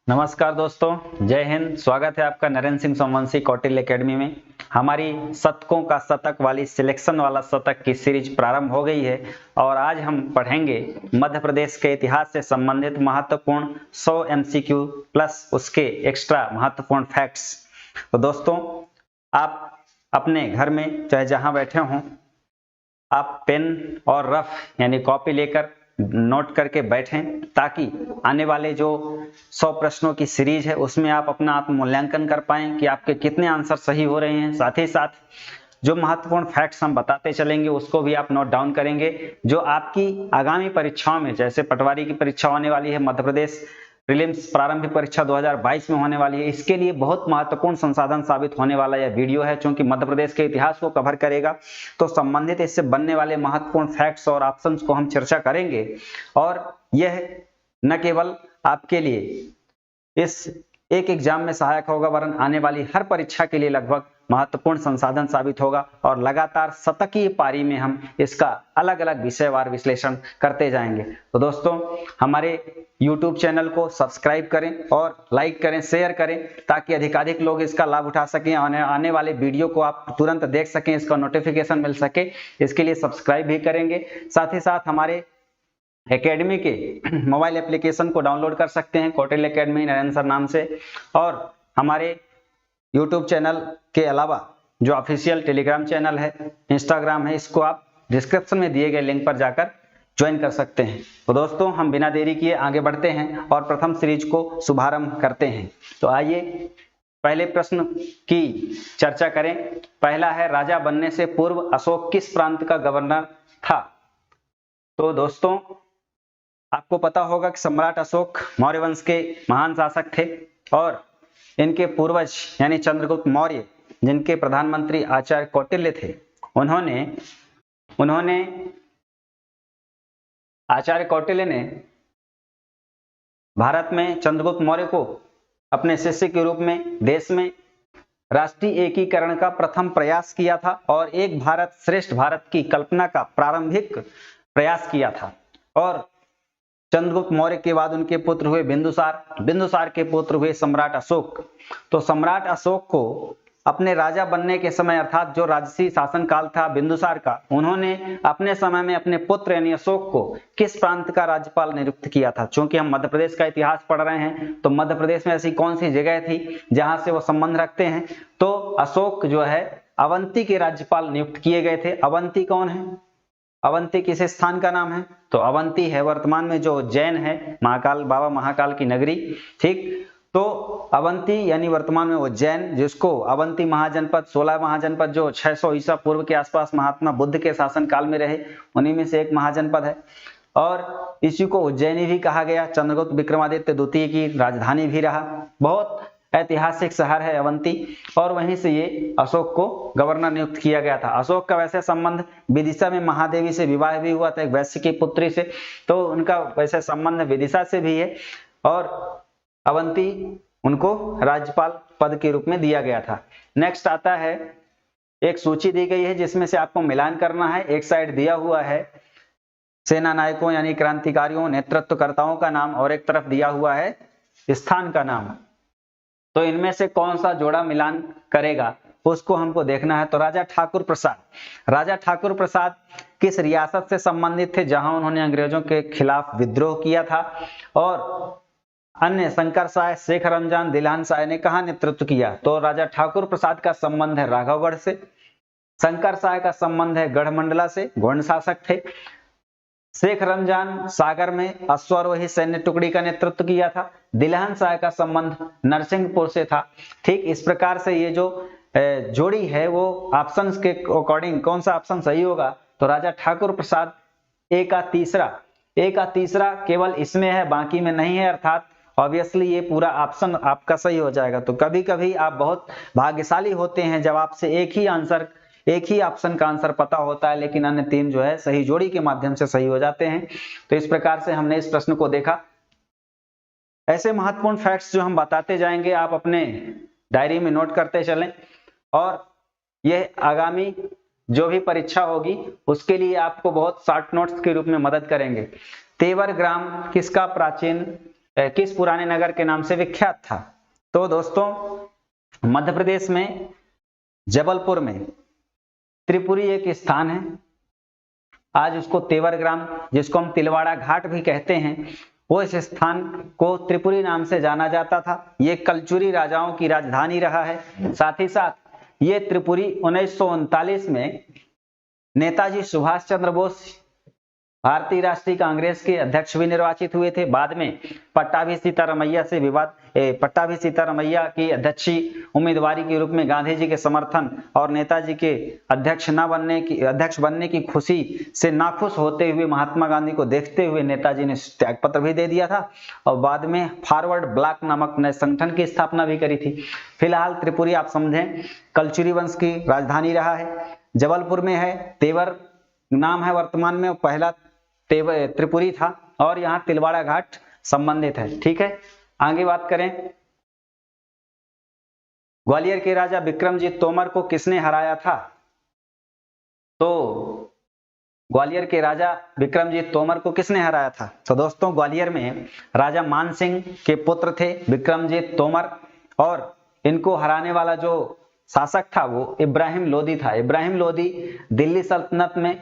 नमस्कार दोस्तों, जय हिंद। स्वागत है आपका नरेंद्र सिंह सोमवंशी कौटिल्य एकेडमी में। हमारी शतकों का शतक वाली सिलेक्शन वाला शतक की सीरीज प्रारंभ हो गई है और आज हम पढ़ेंगे मध्य प्रदेश के इतिहास से संबंधित महत्वपूर्ण 100 एमसीक्यू प्लस उसके एक्स्ट्रा महत्वपूर्ण फैक्ट्स। तो दोस्तों, आप अपने घर में चाहे जहां बैठे हों, आप पेन और रफ यानी कॉपी लेकर नोट करके बैठें ताकि आने वाले जो 100 प्रश्नों की सीरीज है उसमें आप अपना आत्ममूल्यांकन कर पाएं कि आपके कितने आंसर सही हो रहे हैं। साथ ही साथ जो महत्वपूर्ण फैक्ट्स हम बताते चलेंगे उसको भी आप नोट डाउन करेंगे, जो आपकी आगामी परीक्षाओं में, जैसे पटवारी की परीक्षा होने वाली है, मध्य प्रदेश प्रीलिम्स प्रारंभिक परीक्षा 2022 में होने वाली है, इसके लिए बहुत महत्वपूर्ण संसाधन साबित होने वाला यह वीडियो है। क्योंकि मध्य प्रदेश के इतिहास को कवर करेगा तो संबंधित इससे बनने वाले महत्वपूर्ण फैक्ट्स और ऑप्शंस को हम चर्चा करेंगे। और यह न केवल आपके लिए इस एक एग्जाम में सहायक होगा वरन आने वाली हर परीक्षा के लिए लगभग महत्वपूर्ण संसाधन साबित होगा। और लगातार शतकीय पारी में हम इसका अलग अलग विषयवार विश्लेषण करते जाएंगे। तो दोस्तों, हमारे YouTube चैनल को सब्सक्राइब करें और लाइक करें, शेयर करें ताकि अधिकाधिक लोग इसका लाभ उठा सकें। आने वाले वीडियो को आप तुरंत देख सकें, इसका नोटिफिकेशन मिल सके, इसके लिए सब्सक्राइब भी करेंगे। साथ ही साथ हमारे एकेडमी के मोबाइल एप्लीकेशन को डाउनलोड कर सकते हैं, कौटिल्य एकेडमी नरेंद्र सर नाम से। और हमारे यूट्यूब चैनल के अलावा जो ऑफिशियल टेलीग्राम चैनल है, इंस्टाग्राम है, इसको आप डिस्क्रिप्शन में दिए गए लिंक पर जाकर ज्वाइन कर सकते हैं। तो दोस्तों, हम बिना देरी किए आगे बढ़ते हैं और प्रथम सीरीज को शुभारंभ करते हैं। तो आइए पहले प्रश्न की चर्चा करें। पहला है, राजा बनने से पूर्व अशोक किस प्रांत का गवर्नर था? तो दोस्तों, आपको पता होगा कि सम्राट अशोक मौर्य वंश के महान शासक थे और इनके पूर्वज यानी चंद्रगुप्त मौर्य, जिनके प्रधानमंत्री आचार्य कौटिल्य थे, उन्होंने आचार्य कौटिल्य ने भारत में चंद्रगुप्त मौर्य को अपने शिष्य के रूप में देश में राष्ट्रीय एकीकरण का प्रथम प्रयास किया था और एक भारत श्रेष्ठ भारत की कल्पना का प्रारंभिक प्रयास किया था। और चंद्रगुप्त मौर्य के बाद उनके पुत्र हुए बिंदुसार के पुत्र हुए सम्राट अशोक। तो सम्राट अशोक को अपने राजा बनने के समय, अर्थात जो राजसी शासन काल था बिंदुसार का, उन्होंने अपने समय में अपने पुत्र यानी अशोक को किस प्रांत का राज्यपाल नियुक्त किया था? क्योंकि हम मध्य प्रदेश का इतिहास पढ़ रहे हैं तो मध्य प्रदेश में ऐसी कौन सी जगह थी जहां से वो संबंध रखते हैं? तो अशोक जो है अवंती के राज्यपाल नियुक्त किए गए थे। अवंती कौन है? अवंती किस स्थान का नाम है? तो अवंती है वर्तमान में जो उज्जैन है, महाकाल बाबा महाकाल की नगरी। ठीक, तो अवंती यानी वर्तमान में उज्जैन, जिसको अवंती महाजनपद, 16 महाजनपद जो 600 ईसा पूर्व के आसपास महात्मा बुद्ध के शासन काल में रहे, उन्हीं में से एक महाजनपद है। और इसी को उज्जैनी भी कहा गया। चंद्रगुप्त विक्रमादित्य द्वितीय की राजधानी भी रहा। बहुत ऐतिहासिक शहर है अवंती। और वहीं से ये अशोक को गवर्नर नियुक्त किया गया था। अशोक का वैसे संबंध विदिशा में महादेवी से विवाह भी हुआ था, एक वैश्य की पुत्री से, तो उनका वैसे संबंध विदिशा से भी है। और अवंती उनको राज्यपाल पद के रूप में दिया गया था। नेक्स्ट आता है, एक सूची दी गई है जिसमें से आपको मिलान करना है। एक साइड दिया हुआ है सेना नायकों यानी क्रांतिकारियों, नेतृत्वकर्ताओं का नाम, और एक तरफ दिया हुआ है स्थान का नाम। तो इनमें से कौन सा जोड़ा मिलान करेगा उसको हमको देखना है। तो राजा ठाकुर प्रसाद किस रियासत से संबंधित थे जहां उन्होंने अंग्रेजों के खिलाफ विद्रोह किया था? और अन्य शंकर साय, शेख रमजान, दिलहन साय ने कहा नेतृत्व किया? तो राजा ठाकुर प्रसाद का संबंध है राघवगढ़ से, शंकर साय का संबंध है गढ़मंडला से, गोंड शासक थे। शेख रमजान सागर में अश्वारोही सैन्य टुकड़ी का नेतृत्व किया था। दिलहन साय का संबंध नरसिंहपुर से था। ठीक इस प्रकार से ये जो जोड़ी है वो ऑप्शंस के अकॉर्डिंग कौन सा ऑप्शन सही होगा? तो राजा ठाकुर प्रसाद ए का तीसरा केवल इसमें है, बाकी में नहीं है, अर्थात ऑब्वियसली ये पूरा ऑप्शन आपका सही हो जाएगा। तो कभी कभी आप बहुत भाग्यशाली होते हैं जब आपसे एक ही ऑप्शन का आंसर पता होता है, लेकिन अन्य तीन जो है सही जोड़ी के माध्यम से सही हो जाते हैं। तो इस प्रकार से हमने इस प्रश्न को देखा। ऐसे महत्वपूर्ण फैक्ट्स जो हम बताते जाएंगे आप अपने डायरी में नोट करते चलें, और यह आगामी जो भी परीक्षा होगी उसके लिए आपको बहुत शॉर्ट नोट्स के रूप में मदद करेंगे। तेवर ग्राम किसका प्राचीन किस पुराने नगर के नाम से विख्यात था? तो दोस्तों मध्य प्रदेश में जबलपुर में त्रिपुरी एक स्थान है, आज उसको तेवर ग्राम, जिसको हम तिलवाड़ा घाट भी कहते हैं, वो इस स्थान को त्रिपुरी नाम से जाना जाता था। ये कलचुरी राजाओं की राजधानी रहा है। साथ ही साथ ये त्रिपुरी 1939 में नेताजी सुभाष चंद्र बोस भारतीय राष्ट्रीय कांग्रेस के अध्यक्ष भी निर्वाचित हुए थे। बाद में पट्टाभी सीतारमैया से विवाद, पट्टाभी सीतारमैया की अध्यक्षी उम्मीदवारी के रूप में गांधी जी के समर्थन और नेताजी के अध्यक्ष बनने की खुशी से नाखुश होते हुए महात्मा गांधी को देखते हुए नेताजी ने त्यागपत्र भी दे दिया था और बाद में फॉरवर्ड ब्लॉक नामक नए संगठन की स्थापना भी करी थी। फिलहाल त्रिपुरी आप समझें कलचुरी वंश की राजधानी रहा है, जबलपुर में है, तेवर नाम है वर्तमान में, पहला त्रिपुरी था और यहाँ तिलवाड़ा घाट संबंधित है। ठीक है, आगे बात करें, ग्वालियर के राजा विक्रमजीत तोमर को किसने हराया था? तो ग्वालियर के राजा विक्रमजीत तोमर को किसने हराया था? तो दोस्तों ग्वालियर में राजा मान सिंह के पुत्र थे विक्रमजीत तोमर और इनको हराने वाला जो शासक था वो इब्राहिम लोदी था। इब्राहिम लोदी दिल्ली सल्तनत में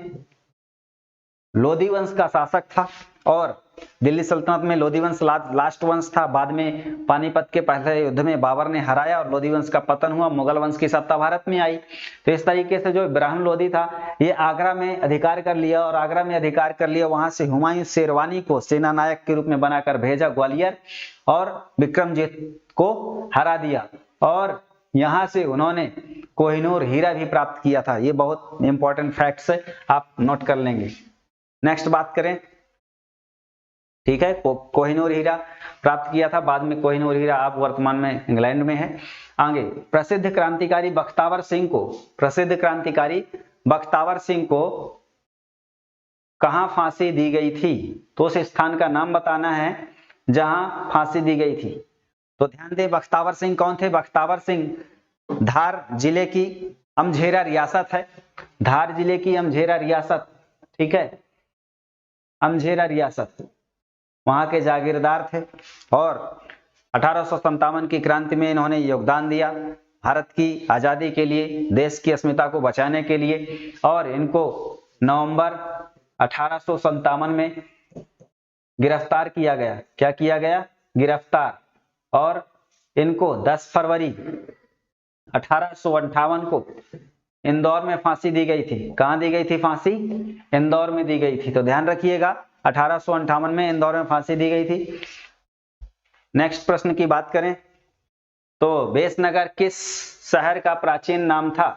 लोधी वंश का शासक था और दिल्ली सल्तनत में लोधी वंश लास्ट वंश था। बाद में पानीपत के पहले युद्ध में बाबर ने हराया और लोधी वंश का पतन हुआ, मुगल वंश की सत्ता भारत में आई। तो इस तरीके से जो इब्राहिम लोधी था ये आगरा में अधिकार कर लिया और आगरा में अधिकार कर लिया, वहां से हुमायूं शेरवानी को सेना नायक के रूप में बनाकर भेजा ग्वालियर और विक्रमजीत को हरा दिया और यहां से उन्होंने कोहिनूर हीरा भी प्राप्त किया था। ये बहुत इंपॉर्टेंट फैक्ट्स है, आप नोट कर लेंगे। नेक्स्ट बात करें, ठीक है, कोहिनूर हीरा प्राप्त किया था। बाद में कोहिनूर हीरा आप वर्तमान में इंग्लैंड में है। आगे, प्रसिद्ध क्रांतिकारी बख्तावर सिंह को कहां फांसी दी गई थी? तो उस स्थान का नाम बताना है जहां फांसी दी गई थी। तो ध्यान दें, बख्तावर सिंह कौन थे? बख्तावर सिंह धार जिले की अमझेरा रियासत है, धार जिले की अमझेरा रियासत, ठीक है, अमझेरा रियासत, वहां के जागीरदार थे और 1857 की क्रांति में इन्होंने योगदान दिया भारत की आजादी के लिए, देश की अस्मिता को बचाने के लिए और इनको नवंबर 1857 में गिरफ्तार किया गया। क्या किया गया? गिरफ्तार। और इनको 10 फरवरी 1858 को इंदौर में फांसी दी गई थी। कहां दी गई थी फांसी? इंदौर में दी गई थी। तो ध्यान रखिएगा 1858 में इंदौर में फांसी दी गई थी। नेक्स्ट प्रश्न की बात करें तो बेसनगर किस शहर का प्राचीन नाम था?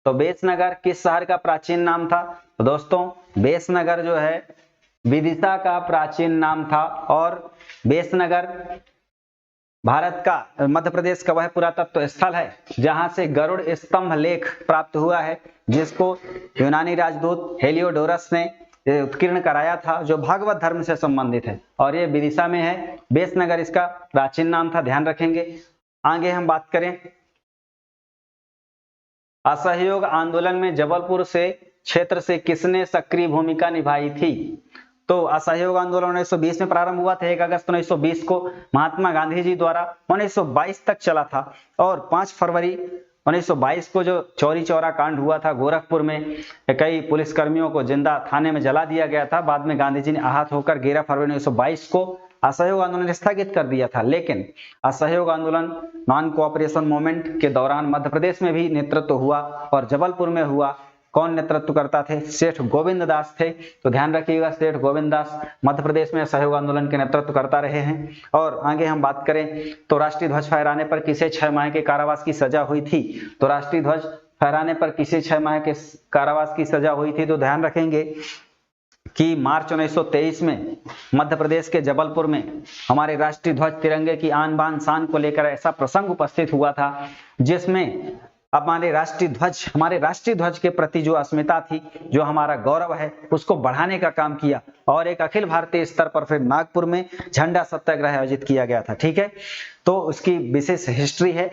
तो बेसनगर किस शहर का प्राचीन नाम था? तो दोस्तों बेसनगर जो है विदिशा का प्राचीन नाम था और बेसनगर भारत का, मध्य प्रदेश का वह पुरातत्व स्थल है जहां से गरुड़ स्तंभ लेख प्राप्त हुआ है, जिसको यूनानी राजदूत हेलियोडोरस ने उत्कीर्ण कराया था, जो भागवत धर्म से संबंधित है और ये विदिशा में है। बेसनगर इसका प्राचीन नाम था, ध्यान रखेंगे। आगे हम बात करें, असहयोग आंदोलन में जबलपुर से क्षेत्र से किसने सक्रिय भूमिका निभाई थी? तो असहयोग आंदोलन 1920 में प्रारंभ हुआ था। 1 अगस्त 1920 को महात्मा गांधी जी द्वारा 1922 तक चला था और 5 फरवरी 1922 को जो चौरी चौरा कांड हुआ था गोरखपुर में, कई पुलिसकर्मियों को जिंदा थाने में जला दिया गया था। बाद में गांधी जी ने आहत होकर 11 फरवरी 1922 को असहयोग आंदोलन स्थगित कर दिया था। लेकिन असहयोग आंदोलन नॉन कोऑपरेशन मूवमेंट के दौरान मध्य प्रदेश में भी नेतृत्व हुआ और जबलपुर में हुआ। कौन नेतृत्व करता थे? सेठ गोविंद दास थे। तो ध्यान रखिएगा, सेठ गोविंद दास मध्य प्रदेश में असहयोग आंदोलन के नेतृत्व करता रहे हैं। और आगे हम बात करें तो राष्ट्रीय ध्वज फहराने पर किसे 6 माह के कारावास की सजा हुई थी? तो राष्ट्रीय ध्वज फहराने पर किसे 6 माह के कारावास की सजा हुई थी? तो ध्यान रखेंगे कि मार्च 1923 में मध्य प्रदेश के जबलपुर में हमारे राष्ट्रीय ध्वज तिरंगे की आन बान शान को लेकर ऐसा प्रसंग उपस्थित हुआ था जिसमें हमारे राष्ट्रीय ध्वज के प्रति जो अस्मिता थी, जो हमारा गौरव है, उसको बढ़ाने का काम किया और एक अखिल भारतीय स्तर पर फिर नागपुर में झंडा सत्याग्रह आयोजित किया गया था। ठीक है, तो उसकी विशेष हिस्ट्री है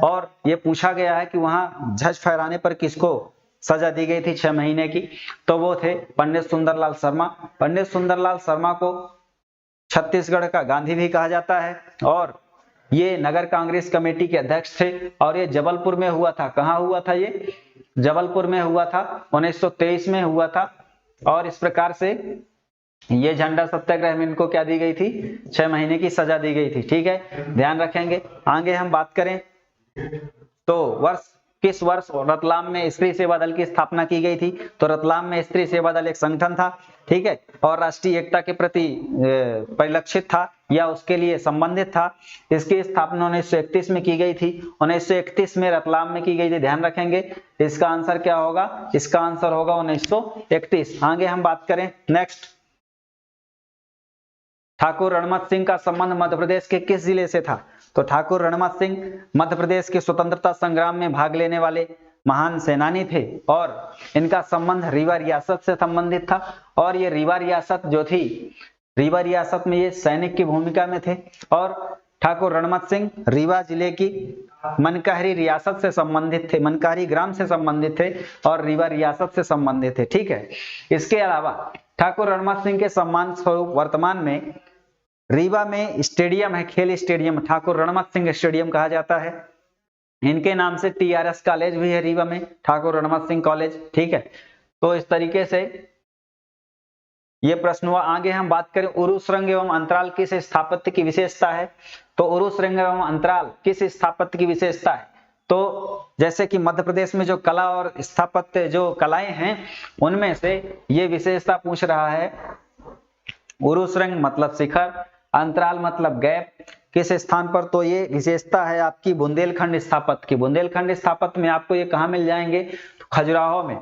और ये पूछा गया है कि वहां ध्वज फहराने पर किसको सजा दी गई थी 6 महीने की? तो वो थे पंडित सुंदरलाल शर्मा। पंडित सुंदरलाल शर्मा को छत्तीसगढ़ का गांधी भी कहा जाता है, और ये नगर कांग्रेस कमेटी के अध्यक्ष थे, और ये जबलपुर में हुआ था। कहाँ हुआ था? ये जबलपुर में हुआ था, 1923 में हुआ था। और इस प्रकार से ये झंडा सत्याग्रह में इनको क्या दी गई थी? 6 महीने की सजा दी गई थी। ठीक है, ध्यान रखेंगे। आगे हम बात करें तो किस वर्ष रतलाम में स्त्री सेवा दल की स्थापना की गई थी? तो रतलाम में स्त्री सेवा दल एक संगठन था, ठीक है, और राष्ट्रीय एकता के प्रति परिलक्षित था या उसके लिए संबंधित था। इसकी स्थापना 1931 में की गई थी, 1931 में रतलाम में की गई थी। ध्यान रखेंगे, इसका आंसर क्या होगा? इसका आंसर होगा 1931। आगे हम बात करें नेक्स्ट, ठाकुर रणमत सिंह का संबंध मध्य प्रदेश के किस जिले से था? तो ठाकुर रणमत सिंह मध्य प्रदेश के स्वतंत्रता संग्राम में भाग लेने वाले महान सेनानी थे, और इनका संबंध रीवा रियासत से संबंधित था। और ये रीवा रियासत जो थी, रीवा रियासत में ये सैनिक की भूमिका में थे, और ठाकुर रणमत सिंह रीवा जिले की मनकाहरी रियासत से संबंधित थे, मनकाहरी ग्राम से संबंधित थे और रीवा रियासत से संबंधित थे। ठीक है, इसके अलावा ठाकुर रणमत सिंह के सम्मान स्वरूप वर्तमान में रीवा में स्टेडियम है, खेल स्टेडियम, ठाकुर रणमत सिंह स्टेडियम कहा जाता है। इनके नाम से टीआरएस कॉलेज भी है रीवा में, ठाकुर रणमत सिंह कॉलेज। ठीक है, तो इस तरीके से ये प्रश्न हुआ। आगे हम बात करें उरुस रंग एवं अंतराल किस स्थापत्य की विशेषता है? तो उरुस रंग एवं अंतराल किस स्थापत्य की विशेषता है? तो जैसे कि मध्य प्रदेश में जो कला और स्थापत्य जो कलाएं हैं उनमें से ये विशेषता पूछ रहा है। उरुस रंग मतलब शिखर, अंतराल मतलब गैप, किस स्थान पर? तो ये विशेषता है आपकी बुंदेलखंड स्थापत्य की। बुंदेलखंड स्थापत्य में आपको ये कहाँ मिल जाएंगे? तो खजुराहो में।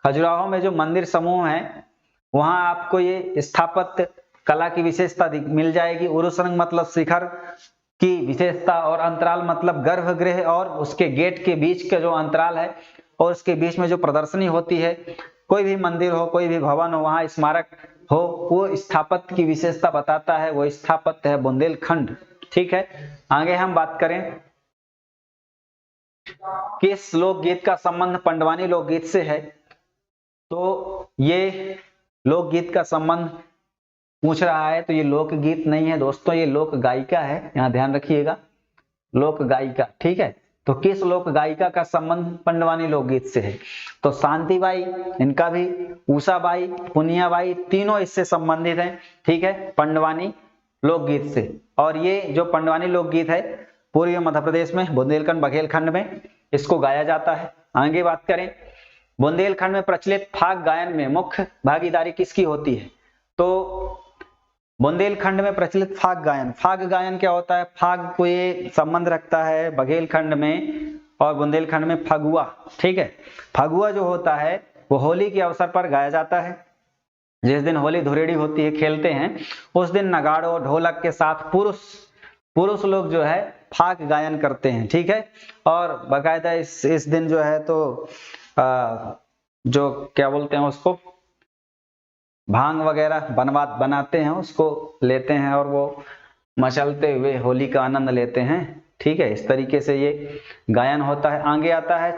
खजुराहो में जो मंदिर समूह है वहां आपको ये स्थापत्य कला की विशेषता मिल जाएगी। उरुस रंग मतलब शिखर की विशेषता, और अंतराल मतलब गर्भगृह और उसके गेट के बीच का जो अंतराल है और उसके बीच में जो प्रदर्शनी होती है, कोई भी मंदिर हो, कोई भी भवन हो, वहां स्मारक हो, वो स्थापत्य की विशेषता बताता है, वो स्थापत्य है बुंदेलखंड। ठीक है, आगे हम बात करें किस लोकगीत का संबंध पंडवानी लोकगीत से है? तो ये लोकगीत का संबंध पूछ रहा है, तो ये लोकगीत नहीं है दोस्तों, ये लोक गायिका है, यहां ध्यान रखिएगा, लोक गायिका। ठीक है, तो किस लोक गायिका का संबंध पंडवानी लोकगीत से है? तो शांतिबाई, इनका भी, उषाबाई, पुनियाबाई, तीनों इससे संबंधित हैं। ठीक है, पंडवानी लोकगीत से। और ये जो पंडवानी लोकगीत है पूर्वी मध्य प्रदेश में बुंदेलखंड बघेलखंड में इसको गाया जाता है। आगे बात करें, बुंदेलखंड में प्रचलित फाग गायन में मुख्य भागीदारी किसकी होती है? तो बुंदेलखंड में प्रचलित फाग गायन क्या होता है? फाग को ये संबंध रखता है बघेलखंड में और बुंदेलखंड में फगुआ। ठीक है, फगुआ जो होता है वो होली के अवसर पर गाया जाता है। जिस दिन होली धुरेड़ी होती है, खेलते हैं, उस दिन नगाड़ों ढोलक के साथ पुरुष लोग जो है फाग गायन करते हैं। ठीक है, और बाकायदा इस दिन जो है तो जो क्या बोलते हैं उसको, भांग वगैरह बनाते हैं, उसको लेते हैं और वो मचलते हुए होली का आनंद लेते हैं। ठीक है, इस तरीके से ये गायन होता है। आगे आता है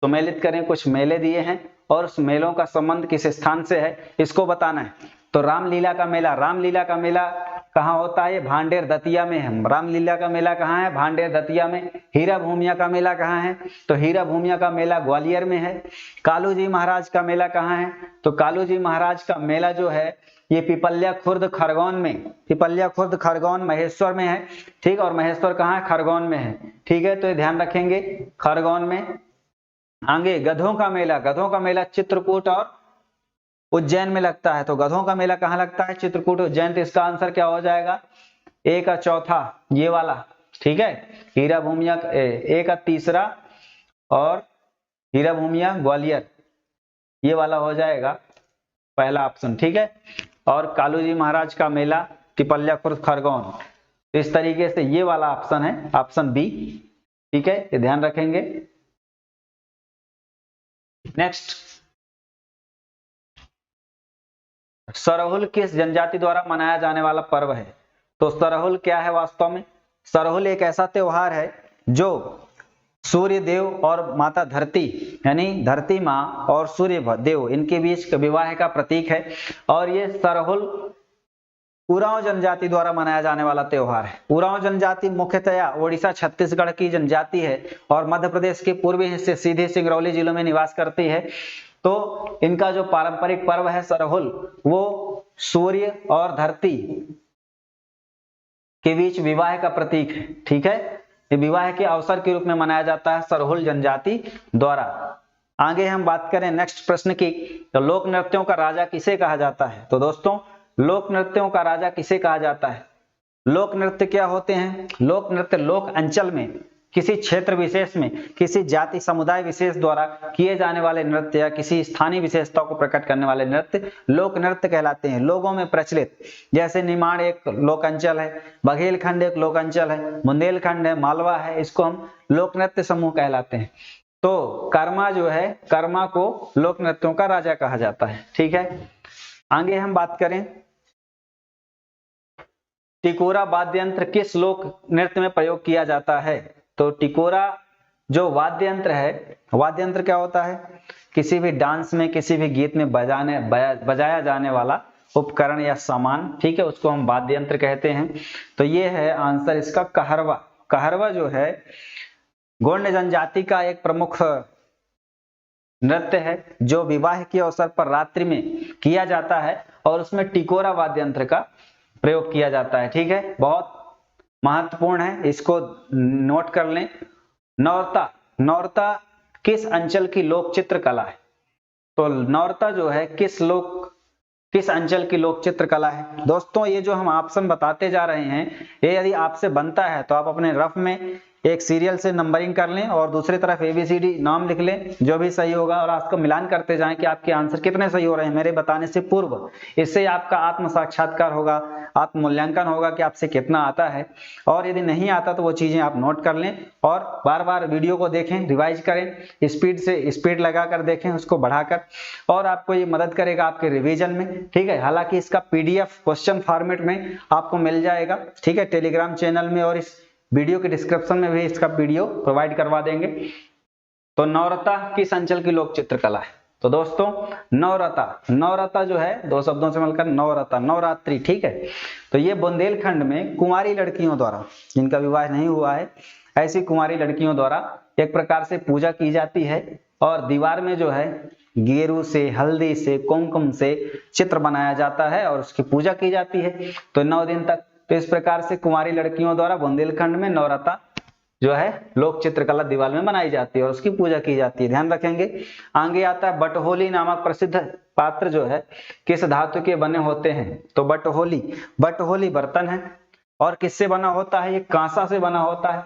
सुमेलित करें, कुछ मेले दिए हैं और उस मेलों का संबंध किस स्थान से है इसको बताना है। तो रामलीला का मेला कहाँ होता है? भांडेर दतिया में है। रामलीला का मेला कहाँ है? भांडेर दतिया में। हीरा भूमिया का मेला कहाँ है? तो हीरा भूमिया का मेला ग्वालियर में है। कालू जी महाराज का मेला कहाँ है? तो कालू जी महाराज का मेला जो है ये पिपल्या खुर्द खरगोन में, पिपल्या खुर्द खरगोन महेश्वर में है। ठीक, और महेश्वर कहाँ है? खरगोन में है। ठीक है, तो ये ध्यान रखेंगे, खरगोन में। आगे गधों का मेला चित्रकूट और उज्जैन में लगता है। तो गधों का मेला कहाँ लगता है? चित्रकूट उज्जैन। तो इसका आंसर क्या हो जाएगा? ए का चौथा ये वाला। ठीक है, हीरा भूमिया ए का तीसरा और हीरा भूमिया ग्वालियर, ये वाला हो जाएगा पहला ऑप्शन। ठीक है, और कालू जी महाराज का मेला पिपल्या खुर्द खरगोन। इस तरीके से ये वाला ऑप्शन है, ऑप्शन बी। ठीक है, ये ध्यान रखेंगे। नेक्स्ट, सरहुल किस जनजाति द्वारा मनाया जाने वाला पर्व है? तो सरहुल क्या है वास्तव में? सरहुल एक ऐसा त्योहार है जो सूर्य देव और माता धरती यानी धरती माँ और सूर्य देव इनके बीच विवाह का प्रतीक है। और ये सरहुल उरांव जनजाति द्वारा मनाया जाने वाला त्योहार है। उरांव जनजाति मुख्यतया ओडिशा छत्तीसगढ़ की जनजाति है और मध्य प्रदेश के पूर्वी हिस्से सीधे सिंगरौली जिलों में निवास करती है। तो इनका जो पारंपरिक पर्व है सरहुल, वो सूर्य और धरती के बीच विवाह का प्रतीक है। ठीक है, ये विवाह के अवसर के रूप में मनाया जाता है सरहुल जनजाति द्वारा। आगे हम बात करें नेक्स्ट प्रश्न की, तो लोक नृत्यों का राजा किसे कहा जाता है। तो दोस्तों, लोक नृत्यों का राजा किसे कहा जाता है? लोक नृत्य क्या होते हैं? लोक नृत्य लोक अंचल में, किसी क्षेत्र विशेष में, किसी जाति समुदाय विशेष द्वारा किए जाने वाले नृत्य या किसी स्थानीय विशेषता को प्रकट करने वाले नृत्य लोक नृत्य कहलाते हैं। लोगों में प्रचलित, जैसे निमाड़ एक लोक अंचल है, बघेलखंड एक लोक अंचल है, बुंदेलखंड है, मालवा है, इसको हम लोक नृत्य समूह कहलाते हैं। तो कर्मा जो है, कर्मा को लोक नृत्यों का राजा कहा जाता है। ठीक है, आगे हम बात करें, टिकोरा वाद्य यंत्र किस लोक नृत्य में प्रयोग किया जाता है। तो टिकोरा जो वाद्य यंत्र है, वाद्य यंत्र क्या होता है? किसी भी डांस में, किसी भी गीत में बजाया जाने वाला उपकरण या सामान, ठीक है, उसको हम वाद्य यंत्र कहते हैं। तो ये है आंसर इसका कहरवा। कहरवा जो है गोंड जनजाति का एक प्रमुख नृत्य है जो विवाह के अवसर पर रात्रि में किया जाता है और उसमें टिकोरा वाद्य यंत्र का प्रयोग किया जाता है। ठीक है, बहुत महत्वपूर्ण है, इसको नोट कर लें। नौरता, नौरता किस अंचल की लोक चित्र कला है? तो नौरता जो है किस अंचल की लोक चित्र कला है? दोस्तों, ये जो हम ऑप्शन बताते जा रहे हैं, ये यदि आपसे बनता है तो आप अपने रफ में एक सीरियल से नंबरिंग कर लें और दूसरी तरफ ABCD नाम लिख लें, जो भी सही होगा, और आपको मिलान करते जाएं कि आपके आंसर कितने सही हो रहे हैं मेरे बताने से पूर्व। इससे आपका आत्म साक्षात्कार होगा, आत्म मूल्यांकन होगा कि आपसे कितना आता है। और यदि नहीं आता तो वो चीजें आप नोट कर लें और बार बार वीडियो को देखें, रिवाइज करें, स्पीड लगाकर देखें, उसको बढ़ाकर, और आपको ये मदद करेगा आपके रिवीजन में। ठीक है, हालांकि इसका PDF क्वेश्चन फॉर्मेट में आपको मिल जाएगा। ठीक है, टेलीग्राम चैनल में और इस वीडियो के डिस्क्रिप्शन में भी इसका वीडियो प्रोवाइड करवा देंगे। तो नौरता किस अंचल की लोक चित्रकला है? तो दोस्तों, नौरता जो है दो शब्दों से मिलकर नौरता, नवरात्रि। ठीक है, तो ये बुंदेलखंड में कुंवारी लड़कियों द्वारा, जिनका विवाह नहीं हुआ है, ऐसी कुंवारी लड़कियों द्वारा एक प्रकार से पूजा की जाती है और दीवार में जो है गेरू से, हल्दी से, कुमकुम से चित्र बनाया जाता है और उसकी पूजा की जाती है। तो 9 दिन तक। तो इस प्रकार से कुंवारी लड़कियों द्वारा बुंदेलखंड में नौरता जो है लोक चित्रकला दीवार में बनाई जाती है और उसकी पूजा की जाती है, ध्यान रखेंगे। आगे आता है बटहोली नामक प्रसिद्ध पात्र जो है किस धातु के बने होते हैं। तो बटहोली बर्तन है और किससे बना होता है? ये कांसा से बना होता है।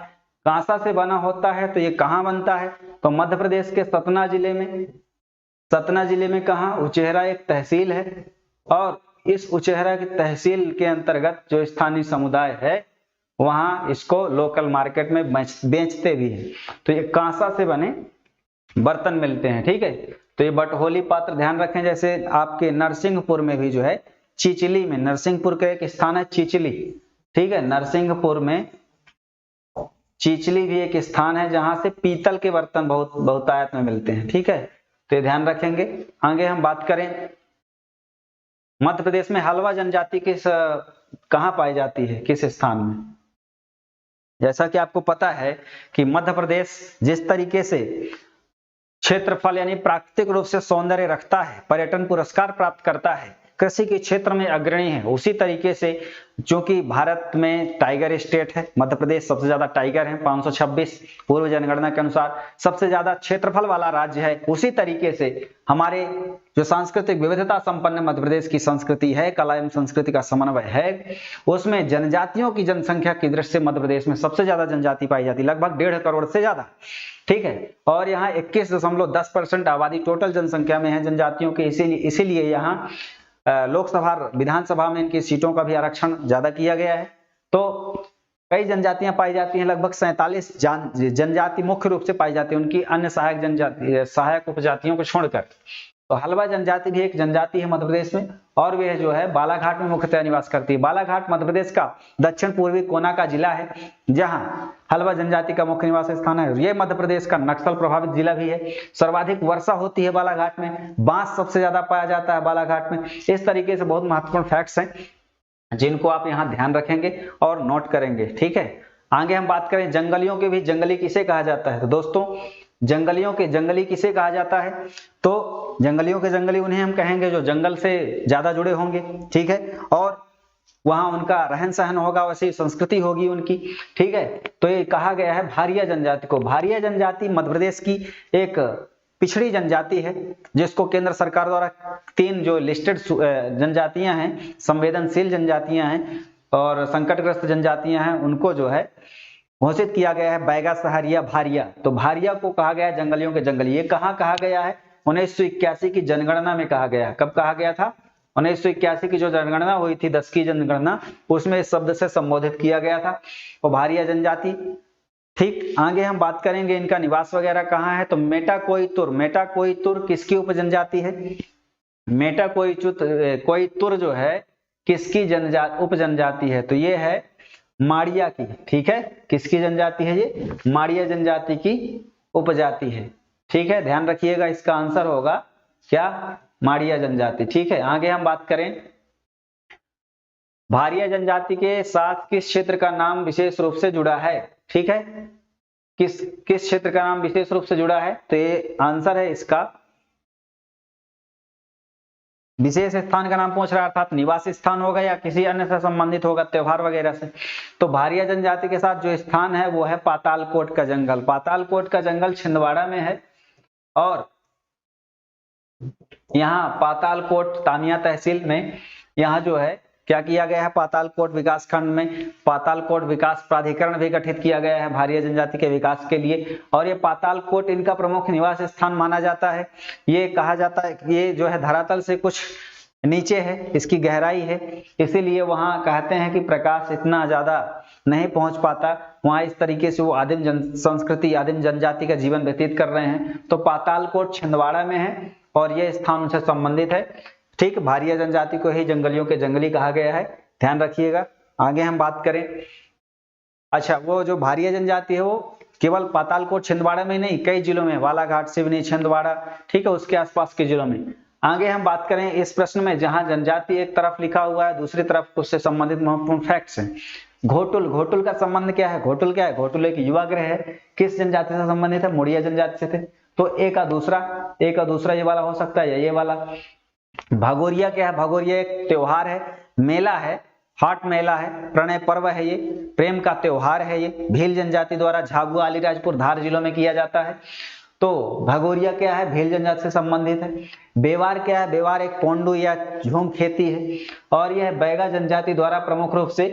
कांसा से बना होता है तो ये कहाँ बनता है? तो मध्य प्रदेश के सतना जिले में। सतना जिले में कहाँ? उचेहरा एक तहसील है और इस उचेहरा की तहसील के अंतर्गत जो स्थानीय समुदाय है वहां इसको लोकल मार्केट में बेचते भी हैं। तो ये कांसा से बने बर्तन मिलते हैं। ठीक है, तो ये बटहोली पात्र ध्यान रखें। जैसे आपके नरसिंहपुर में भी जो है, चिचली में, नरसिंहपुर का एक स्थान है चिचली। ठीक है, नरसिंहपुर में चिचली भी एक स्थान है जहां से पीतल के बर्तन बहुतायत में मिलते हैं। ठीक है, तो ये ध्यान रखेंगे। आगे हम बात करें, मध्य प्रदेश में हलवा जनजाति कहां पाई जाती है, किस स्थान में? जैसा कि आपको पता है कि मध्य प्रदेश जिस तरीके से क्षेत्रफल यानी प्राकृतिक रूप से सौंदर्य रखता है, पर्यटन पुरस्कार प्राप्त करता है, कृषि के क्षेत्र में अग्रणी है, उसी तरीके से जो कि भारत में टाइगर स्टेट है, मध्य प्रदेश सबसे ज्यादा टाइगर है 526 पूर्व जनगणना के अनुसार सबसे ज्यादा क्षेत्रफल वाला राज्य है, उसी तरीके से हमारे जो सांस्कृतिक विविधता संपन्न मध्य प्रदेश की संस्कृति है, कला एवं संस्कृति का समन्वय है, उसमें जनजातियों की जनसंख्या की दृष्टि से मध्य प्रदेश में सबसे ज्यादा जनजाति पाई जाती है, लगभग 1.5 करोड़ से ज्यादा। ठीक है, और यहाँ 21.10% आबादी टोटल जनसंख्या में है जनजातियों की, इसीलिए यहाँ लोकसभा विधानसभा में इनकी सीटों का भी आरक्षण ज्यादा किया गया है। तो कई जनजातियां पाई जाती हैं, लगभग 47 जनजाति मुख्य रूप से पाई जाती है, उनकी अन्य सहायक उपजातियों को छोड़कर। तो हलवा जनजाति भी एक जनजाति है मध्य प्रदेश में और वह जो है बालाघाट में मुख्यतः निवास करती है। बालाघाट मध्य प्रदेश का दक्षिण पूर्वी कोना का जिला है जहां हलवा जनजाति का मुख्य निवास स्थान है। यह मध्य प्रदेश का नक्सल प्रभावित जिला भी है। सर्वाधिक वर्षा होती है बालाघाट में, बांस सबसे ज्यादा पाया जाता है बालाघाट में। इस तरीके से बहुत महत्वपूर्ण फैक्ट्स हैं। जिनको आप यहाँ ध्यान रखेंगे और नोट करेंगे। ठीक है, आगे हम बात करें जंगलियों के भी, जंगली किसे कहा जाता है? तो दोस्तों जंगलियों के जंगली किसे कहा जाता है? तो जंगलियों के जंगली उन्हें हम कहेंगे जो जंगल से ज्यादा जुड़े होंगे। ठीक है, और वहां उनका रहन सहन होगा, वैसी संस्कृति होगी उनकी। ठीक है, तो ये कहा गया है भारिया जनजाति को। भारिया जनजाति मध्य प्रदेश की एक पिछड़ी जनजाति है, जिसको केंद्र सरकार द्वारा 3 जो लिस्टेड जनजातियां हैं, संवेदनशील जनजातियां हैं और संकटग्रस्त जनजातियां हैं, उनको जो है घोषित किया गया है बैगा, सहारिया, भारिया। तो भारिया को कहा गया जंगलियों के जंगली। ये कहाँ कहा गया है? 1981 की जनगणना में कहा गया। कब कहा गया था? 1981 की जो जनगणना हुई थी, 10 की जनगणना, उसमें इस शब्द से संबोधित किया गया था, वो भारिया जनजाति। ठीक, आगे हम बात करेंगे इनका निवास वगैरह कहाँ है। तो मेटाकोईतुर, मेटाकोईतुर किसकी उपजनजाति है? मेटाकोईतुर जो है किसकी उपजनजाति है? तो ये है माड़िया की। ठीक है, किसकी जनजाति है? ये माड़िया जनजाति की उपजाति है। ठीक है, ध्यान रखिएगा, इसका आंसर होगा क्या? माड़िया जनजाति। ठीक है, आगे हम बात करें भारिया जनजाति के साथ किस क्षेत्र का नाम विशेष रूप से जुड़ा है? ठीक है, किस क्षेत्र का नाम विशेष रूप से जुड़ा है? तो ये आंसर है इसका विशेष स्थान का नाम पूछ रहा है, अर्थात निवास स्थान होगा या किसी अन्य से संबंधित होगा, त्योहार वगैरह से। तो भारिया जनजाति के साथ जो स्थान है वो है पातालकोट का जंगल। पातालकोट का जंगल छिंदवाड़ा में है और यहाँ पातालकोट तानिया तहसील में यहाँ जो है क्या किया गया है? पातालकोट विकास खंड में पातालकोट विकास प्राधिकरण भी गठित किया गया है भारिया जनजाति के विकास के लिए। और ये पातालकोट इनका प्रमुख निवास स्थान माना जाता है। ये कहा जाता है कि ये जो है धरातल से कुछ नीचे है, इसकी गहराई है, इसीलिए वहां कहते हैं कि प्रकाश इतना ज्यादा नहीं पहुंच पाता। वहां इस तरीके से वो आदिम संस्कृति, आदिम जनजाति का जीवन व्यतीत कर रहे हैं। तो पातालकोट छिंदवाड़ा में है और ये स्थान उनसे संबंधित है। ठीक, भारिया जनजाति को ही जंगलियों के जंगली कहा गया है, ध्यान रखिएगा। आगे हम बात करें, अच्छा वो जो भारिया जनजाति है वो केवल पातालकोट छिंदवाड़ा में नहीं, कई जिलों में, बालाघाट, सिवनी, छिंदवाड़ा, ठीक है, उसके आसपास के जिलों में। आगे हम बात करें इस प्रश्न में, जहां जनजाति एक तरफ लिखा हुआ है, दूसरी तरफ उससे संबंधित महत्वपूर्ण फैक्ट्स हैं। घोटुल, घोटुल का संबंध क्या है? घोटुल क्या है? घोटुल एक युवा ग्रह है, किस जनजाति से संबंधित है? मुड़िया जनजाति से थे। तो एक का दूसरा ये वाला हो सकता है या ये वाला। भागोरिया क्या है? भागोरिया एक त्योहार है, मेला है, हाट मेला है, प्रणय पर्व है, ये प्रेम का त्योहार है। ये भील जनजाति द्वारा झाबुआ, अलीराजपुर, धार जिलों में किया जाता है। तो भागोरिया क्या है? भील जनजाति से संबंधित है। बेवार क्या है? बेवार एक पोंडू या झूम खेती है और यह बैगा जनजाति द्वारा प्रमुख रूप से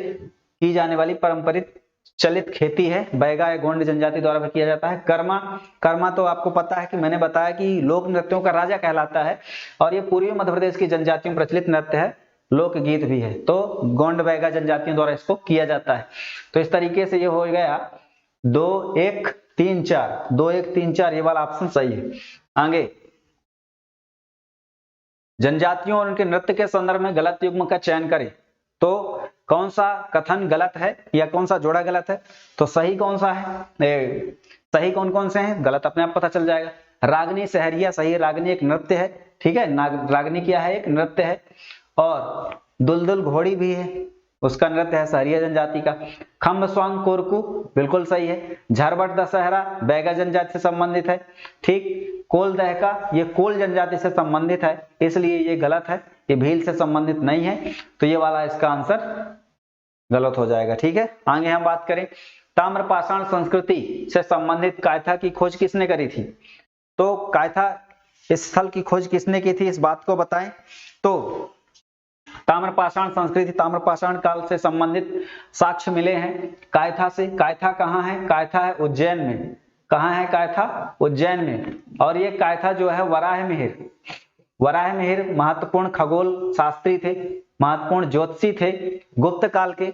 की जाने वाली पारंपरिक चलित खेती है। बैगा या गोंड जनजाति द्वारा भी किया जाता है। कर्मा, कर्मा तो आपको पता है कि मैंने बताया कि लोक नृत्यों का राजा कहलाता है और ये पूर्वी मध्य प्रदेश की जनजातियों में प्रचलित नृत्य है, लोकगीत भी है। तो गोंड बैगा जनजातियों द्वारा इसको किया जाता है। तो इस तरीके से ये हो गया 2 1 3 4, 2 1 3 4, ये वाला ऑप्शन सही है। आगे जनजातियों और उनके नृत्य के संदर्भ में गलत युग्म का चयन करें। तो कौन सा कथन गलत है या कौन सा जोड़ा गलत है? तो सही कौन सा है? सही कौन कौन से हैं? गलत अपने आप पता चल जाएगा। रागनी सहरिया सही, रागनी एक नृत्य है, ठीक है, रागनी क्या है? एक नृत्य है। और दुलदुल घोड़ी भी है, उसका नृत्य है सहरिया जनजाति का। खम्ब स्वांग कोरकू बिल्कुल सही है। झरबट दशहरा बैगा जनजाति से संबंधित है, ठीक। कोल दहका ये कोल जनजाति से संबंधित है, इसलिए ये गलत है, ये भील से संबंधित नहीं है। तो ये वाला इसका आंसर गलत हो जाएगा, ठीक है। आगे हम बात करें ताम्रपाषाण संस्कृति से संबंधित कायथा की खोज किसने करी थी? तो कायथा स्थल की खोज किसने की थी, इस बात को बताएं। तो ताम्रपाषाण संस्कृति, ताम्रपाषाण काल से संबंधित साक्ष्य मिले हैं कायथा से। कायथा कहाँ है? कायथा है उज्जैन में। कहाँ है कायथा? उज्जैन में। और ये कायथा जो है वराह मिहिर महत्वपूर्ण खगोल शास्त्री थे, महत्वपूर्ण ज्योतिषी थे, गुप्त काल के।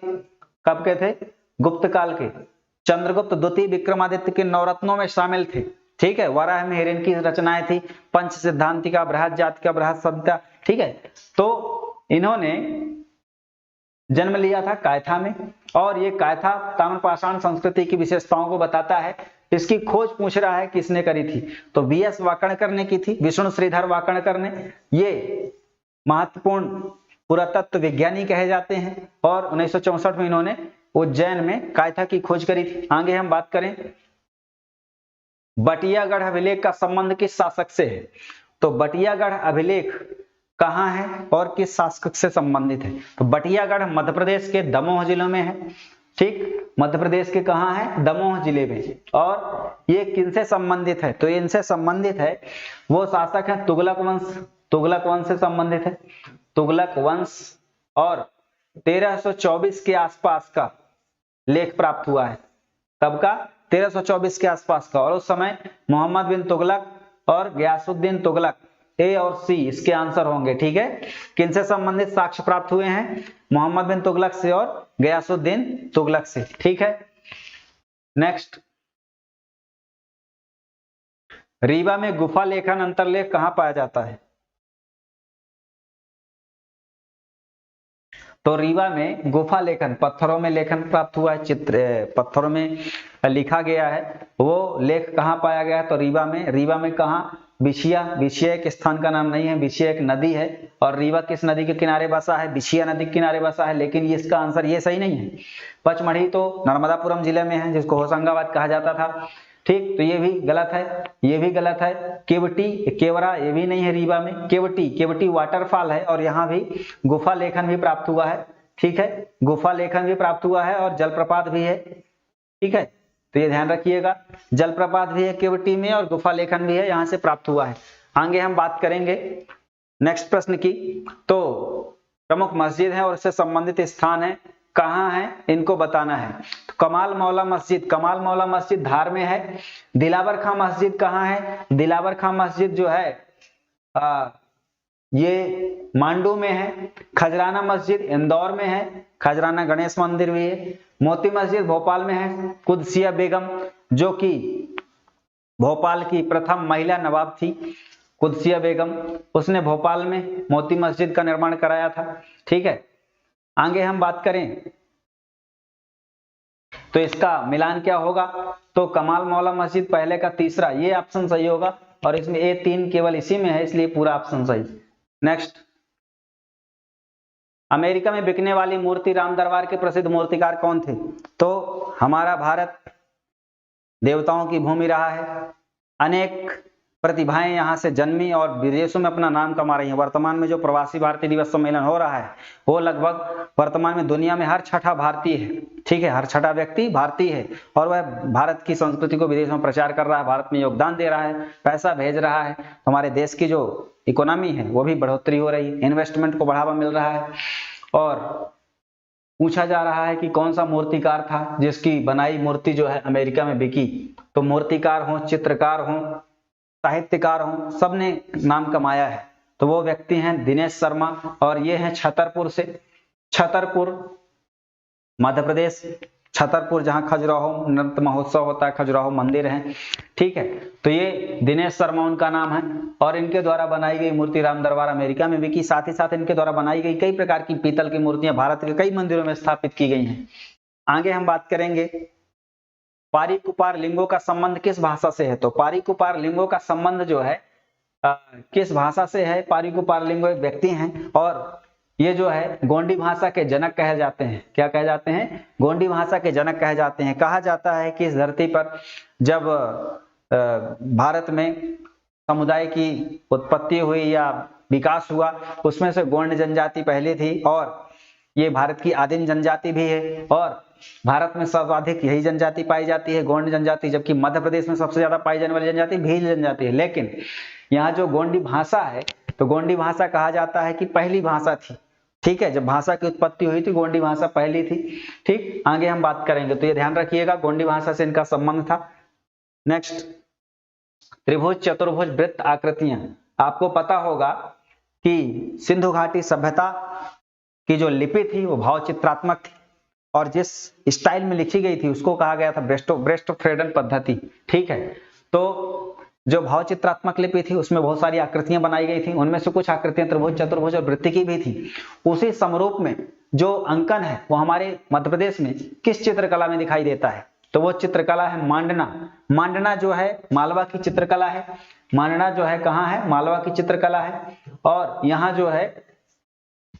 कब के थे? गुप्त काल के। चंद्रगुप्त द्वितीय विक्रमादित्य के नवरत्नों में शामिल थे, ठीक है। वराह मिहिर इनकी रचनाएं थी, पंच सिद्धांतिका, बृहद जातिका, बृहद सभ्यता, ठीक है। तो इन्होंने जन्म लिया था कायथा में और ये कायथा ताम्रपाषाण संस्कृति की विशेषताओं को बताता है। इसकी खोज पूछ रहा है किसने करी थी, तो बीएस वाकणकर ने की थी, विष्णु श्रीधर वाकणकर ने। ये महत्वपूर्ण पुरातत्व विज्ञानी कहे जाते हैं और 1964 में इन्होंने उज्जैन में कायथा की खोज करी थी। आगे हम बात करें, बटियागढ़ अभिलेख का संबंध किस शासक से है? तो बटियागढ़ अभिलेख कहाँ है और किस शासक से संबंधित है? तो बटियागढ़ मध्य प्रदेश के दमोह जिलों में है। ठीक, मध्य प्रदेश के कहाँ है? दमोह जिले में। और ये किनसे संबंधित है? तो इनसे संबंधित है, वो शासक है तुगलक वंश। तुगलक वंश से संबंधित है, तुगलक वंश। और 1324 के आसपास का लेख प्राप्त हुआ है। कब का? 1324 के आसपास का। और उस समय मोहम्मद बिन तुगलक और गयासुद्दीन तुगलक, ए और सी इसके आंसर होंगे। ठीक है, किनसे संबंधित साक्ष्य प्राप्त हुए हैं? मोहम्मद बिन तुगलक से और गयासुद्दीन तुगलक से। ठीक है, नेक्स्ट, रीवा में गुफा लेखन अंतरलेख कहां पाया जाता है? तो रीवा में गुफा लेखन, पत्थरों में लेखन प्राप्त हुआ है, चित्र पत्थरों में लिखा गया है, वो लेख कहाँ पाया गया? तो रीवा में। रीवा में कहाँ? बिछिया। बिछिया एक स्थान का नाम नहीं है, बिछिया एक नदी है। और रीवा किस नदी के किनारे बसा है? बिछिया नदी के किनारे बसा है। लेकिन ये इसका आंसर ये सही नहीं है। पचमढ़ी तो नर्मदापुरम जिले में है, जिसको होशंगाबाद कहा जाता था। ठीक, तो ये भी गलत है, ये भी गलत है। केवटी, केवरा, ये भी नहीं है रीवा में। केवटी, केवटी वाटरफॉल है और यहाँ भी गुफा लेखन भी प्राप्त हुआ है। ठीक है, गुफा लेखन भी प्राप्त हुआ है और जलप्रपात भी है। ठीक है, तो ये ध्यान रखिएगा, जलप्रपात भी है केवटी में और गुफा लेखन भी है, यहाँ से प्राप्त हुआ है। आगे हम बात करेंगे नेक्स्ट प्रश्न की। तो प्रमुख मस्जिद है और इससे संबंधित स्थान है, कहाँ है, इनको बताना है। तो कमाल मौला मस्जिद, कमाल मौला मस्जिद धार में है। दिलावर खां मस्जिद कहाँ है? दिलावर खां मस्जिद जो है ये मांडू में है। खजराना मस्जिद इंदौर में है, खजराना गणेश मंदिर भी है। मोती मस्जिद भोपाल में है। कुदसिया बेगम, जो कि भोपाल की प्रथम महिला नवाब थी, कुदसिया बेगम, उसने भोपाल में मोती मस्जिद का निर्माण कराया था। ठीक है, आगे हम बात करें तो इसका मिलान क्या होगा? तो कमाल मौला मस्जिद पहले का तीसरा, ये ऑप्शन सही होगा। और इसमें A3 केवल इसी में है, इसलिए पूरा ऑप्शन सही। नेक्स्ट, अमेरिका में बिकने वाली मूर्ति राम दरबार के प्रसिद्ध मूर्तिकार कौन थे? तो हमारा भारत देवताओं की भूमि रहा है, अनेक प्रतिभाएं यहाँ से जन्मी और विदेशों में अपना नाम कमा रही हैं। वर्तमान में जो प्रवासी भारतीय दिवस सम्मेलन हो रहा है, वो लगभग वर्तमान में दुनिया में हर छठा भारतीय है। ठीक है, हर छठा व्यक्ति भारतीय है और वह भारत की संस्कृति को विदेश में प्रचार कर रहा है, भारत में योगदान दे रहा है, पैसा भेज रहा है। हमारे देश की जो इकोनॉमी है वो भी बढ़ोतरी हो रही है, इन्वेस्टमेंट को बढ़ावा मिल रहा है। और पूछा जा रहा है कि कौन सा मूर्तिकार था जिसकी बनाई मूर्ति जो है अमेरिका में बिकी? तो मूर्तिकार हो, चित्रकार हो, साहित्यकार हो, सबने नाम कमाया है। तो वो व्यक्ति हैं दिनेश शर्मा और ये हैं छतरपुर से। छतरपुर मध्य प्रदेश, छतरपुर जहां खजुराहो नृत्य महोत्सव होता है, खजुराहो मंदिर है। ठीक है, तो ये दिनेश शर्मा उनका नाम है और इनके द्वारा बनाई गई मूर्ति राम दरबार अमेरिका में बिकी। साथ ही साथ इनके द्वारा बनाई गई कई प्रकार की पीतल की मूर्तियां भारत के कई मंदिरों में स्थापित की गई हैं। आगे हम बात करेंगे पारी कुपार लिंगों का संबंध किस भाषा से है? तो पारी कुपार लिंगों का संबंध जो है किस भाषा से है? पारी कुपार लिंगो एक व्यक्ति हैं और ये जो है गोंडी भाषा के जनक कहे जाते हैं। क्या कहे जाते हैं? गोंडी भाषा के जनक कहे जाते हैं। कहा जाता है कि इस धरती पर जब भारत में समुदाय की उत्पत्ति हुई या विकास हुआ, उसमें से गोंड जनजाति पहले थी और ये भारत की आदिम जनजाति भी है और भारत में सर्वाधिक यही जनजाति पाई जाती है, गोंड जनजाति। जबकि मध्य प्रदेश में सबसे ज्यादा पाई जाने वाली जनजाति भील जनजाति है। लेकिन यहाँ जो गोंडी भाषा है, तो गोंडी भाषा कहा जाता है कि पहली भाषा थी। ठीक है, जब भाषा की उत्पत्ति हुई थी गोंडी भाषा पहली थी। ठीक, आगे हम बात करेंगे, तो ये ध्यान रखिएगा गोंडी भाषा से इनका संबंध था। नेक्स्ट, त्रिभुज, चतुर्भुज, वृत्त आकृतियां। आपको पता होगा कि सिंधु घाटी सभ्यता की जो लिपि थी वो भावचित्रात्मक थी और जिस स्टाइल में लिखी गई थी उसको कहा गया था ब्रेस्टोफ्रेडन पद्धति। ठीक है, तो जो भावचित्रात्मक लिपि थी उसमें बहुत सारी आकृतियां बनाई गई थी, उनमें से कुछ आकृतियां त्रिभुज, चतुर्भुज और वृत्त की भी थी। उसी समरूप में जो अंकन है वो हमारे मध्य प्रदेश में किस चित्रकला में दिखाई देता है? तो वो चित्रकला है मांडना। मांडना जो है मालवा की चित्रकला है। मांडना जो है कहाँ है? मालवा की चित्रकला है। और यहाँ जो है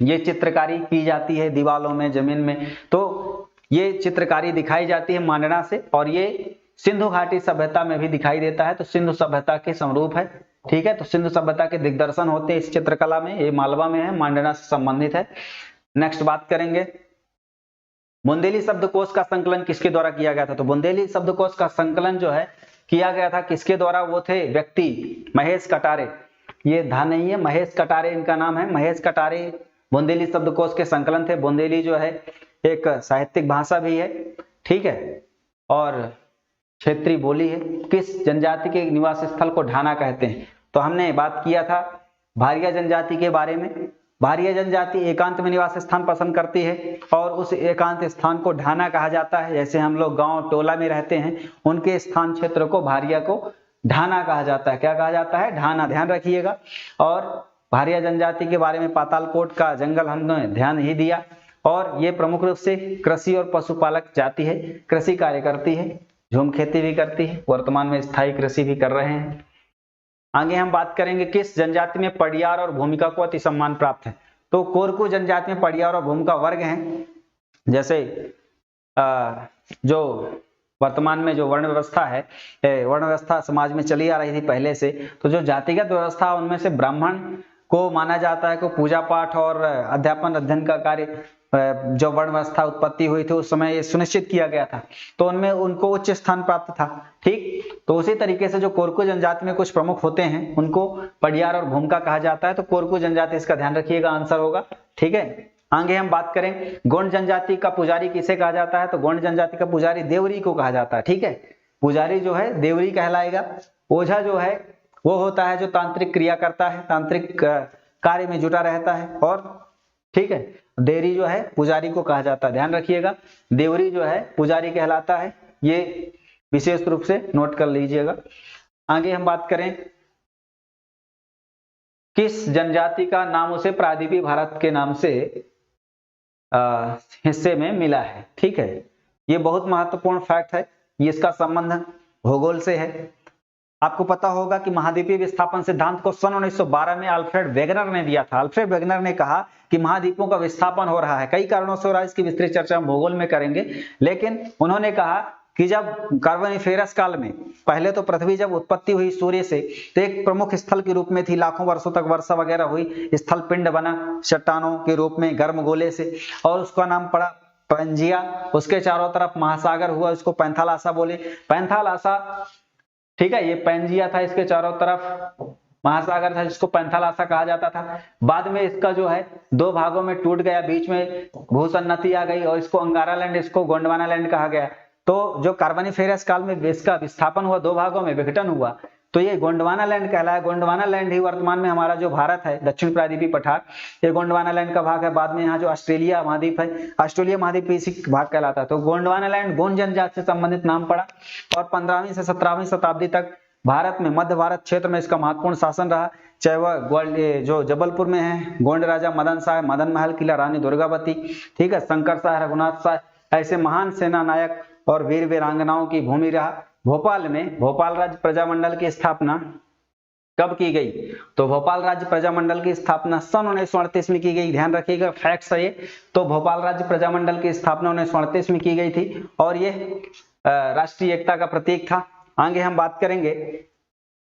ये चित्रकारी की जाती है दीवालों में, जमीन में, तो ये चित्रकारी दिखाई जाती है मांडना से, और ये सिंधु घाटी सभ्यता में भी दिखाई देता है, तो सिंधु सभ्यता के समरूप है। ठीक है, तो सिंधु सभ्यता के दिग्दर्शन होते हैं इस चित्रकला में, ये मालवा में है, मांडना से संबंधित है। नेक्स्ट बात करेंगे, बुंदेली शब्दकोश का संकलन किसके द्वारा किया गया था? तो बुंदेली शब्दकोश का संकलन जो है किया गया था किसके द्वारा? वो थे व्यक्ति महेश कटारे, ये धा नहीं है, महेश कटारे इनका नाम है, महेश कटारे बुंदेली शब्दकोश के संकलन थे। बुंदेली जो है एक साहित्यिक भाषा भी है, ठीक है, और क्षेत्रीय बोली है। किस जनजाति के निवास स्थल को ढाना कहते हैं? तो हमने बात किया था भारिया जनजाति के बारे में। भारिया जनजाति एकांत में निवास स्थान पसंद करती है और उस एकांत स्थान को ढाना कहा जाता है। जैसे हम लोग गांव टोला में रहते हैं, उनके स्थान क्षेत्र को, भारिया को ढाना कहा जाता है। क्या कहा जाता है? ढाना, ध्यान रखिएगा। और भारिया जनजाति के बारे में पातालकोट का जंगल हमने ध्यान ही दिया, और ये प्रमुख रूप से कृषि और पशुपालक जाति है, कृषि कार्य करती है, झूम खेती भी करती है, वर्तमान में स्थायी कृषि भी कर रहे हैं। आगे हम बात करेंगे किस जनजाति में पड़ियार और भूमिका को अति सम्मान प्राप्त है? तो कोरकू जनजाति में पड़ियार और भूमिका वर्ग हैं। जैसे जो वर्तमान में जो वर्ण व्यवस्था है, वर्ण व्यवस्था समाज में चली आ रही थी पहले से, तो जो जातिगत व्यवस्था उनमें से ब्राह्मण को माना जाता है को पूजा पाठ और अध्यापन अध्ययन का कार्य, जो वर्ण व्यवस्था उत्पत्ति हुई थी उस समय ये सुनिश्चित किया गया था, तो उनमें उनको उच्च स्थान प्राप्त था। ठीक, तो उसी तरीके से जो कोरकू जनजाति में कुछ प्रमुख होते हैं उनको पड़ियार और भूमिका कहा जाता है। तो कोरकू जनजाति, इसका ध्यान रखिएगा, आंसर होगा। ठीक है, आगे हम बात करें गोंड जनजाति का पुजारी किसे कहा जाता है? तो गोंड जनजाति का पुजारी देवरी को कहा जाता है। ठीक है, पुजारी जो है देवरी कहलाएगा। ओझा जो है वो होता है जो तांत्रिक क्रिया करता है, तांत्रिक कार्य में जुटा रहता है। और ठीक है, देवरी जो है पुजारी को कहा जाता है, ध्यान रखिएगा। देवरी जो है पुजारी कहलाता है, ये विशेष रूप से नोट कर लीजिएगा। आगे हम बात करें किस जनजाति का नाम उसे प्रायद्वीपीय भारत के नाम से हिस्से में मिला है? ठीक है, ये बहुत महत्वपूर्ण फैक्ट है, ये इसका संबंध भूगोल से है। आपको पता होगा कि महाद्वीपीय विस्थापन सिद्धांत को सन 1912 में अल्फ्रेड वेगनर ने दिया था। अल्फ्रेड वेगनर ने कहा कि महाद्वीपों का विस्थापन हो रहा है, कई कारणों से हो रहा है, इसकी विस्तृत चर्चा हम भूगोल में करेंगे। लेकिन उन्होंने कहा कि जब कार्बोनिफेरस काल में, पहले तो पृथ्वी जब उत्पत्ति हुई सूर्य से, तो एक प्रमुख स्थल के रूप में थी, लाखों वर्षों तक वर्षा वगैरह हुई, स्थल पिंड बना चट्टानों के रूप में गर्म गोले से, और उसका नाम पड़ा पैंजिया। उसके चारों तरफ महासागर हुआ, उसको पैंथालासा बोले, पैंथालासा। ठीक है, ये पैंजिया था, इसके चारों तरफ महासागर था जिसको पैंथालासा कहा जाता था। बाद में इसका जो है दो भागों में टूट गया, बीच में भूसन्नति आ गई और इसको अंगारा लैंड, इसको गोंडवाना लैंड कहा गया। तो जो कार्बोनिफेरस काल में इसका विस्थापन हुआ, दो भागों में विघटन हुआ, तो ये गोंडवाना लैंड कहलाया। गोंडवाना लैंड ही वर्तमान में हमारा जो भारत है, दक्षिण प्रायद्वीपीय पठार, ये गोंडवाना लैंड का भाग है। बाद में यहाँ जो ऑस्ट्रेलिया महाद्वीप है, ऑस्ट्रेलिया महाद्वीप इसी भाग कहलाता है। तो गोंडवाना लैंड गोंड जनजाति से संबंधित नाम पड़ा, और 15वीं से 17वीं शताब्दी तक भारत में, मध्य भारत क्षेत्र में इसका महत्वपूर्ण शासन रहा। चाहे वह जो जबलपुर में है गोंड राजा मदन शाह, मदन महल किला, रानी दुर्गावती, ठीक है, शंकर शाह, रघुनाथ शाह, ऐसे महान सेना नायक और वीर वीरांगनाओं की भूमि रहा। भोपाल में भोपाल राज्य प्रजामंडल की स्थापना कब की गई? तो भोपाल राज्य प्रजामंडल की स्थापना सन 1938 में की गई। ध्यान रखिएगा, फैक्ट्स है ये। तो भोपाल राज्य प्रजामंडल की स्थापना 1938 में की गई थी, और ये राष्ट्रीय एकता का प्रतीक था। आगे हम बात करेंगे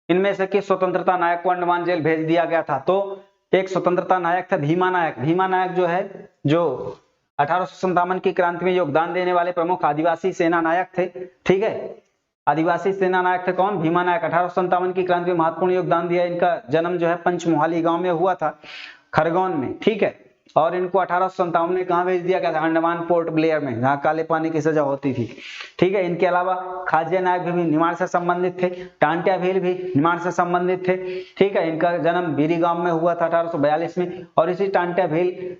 इनमें से किस स्वतंत्रता नायक को अंडमान जेल भेज दिया गया था? तो एक स्वतंत्रता नायक था भीमा नायक। भीमा नायक जो है, जो 1857 की क्रांति में योगदान देने वाले प्रमुख आदिवासी सेना नायक थे। ठीक है, आदिवासी सेना नायक थे कौन? भीमा नायक। 1857 की क्रांति में महत्वपूर्ण योगदान दिया। इनका जन्म जो है पंचमोहाली गांव में हुआ था, खरगोन में। ठीक है, और इनको 1857 में कहां भेज दिया गया था? अंडमान पोर्ट ब्लेयर में, जहां काले पानी की सजा होती थी। ठीक है, इनके अलावा खाज्य नायक भी निमाड़ से संबंधित थे, टांटिया भील भी निमाड़ से संबंधित थे। ठीक है, इनका जन्म बीरी गांव में हुआ था 1842 में, और इसी टांटिया भील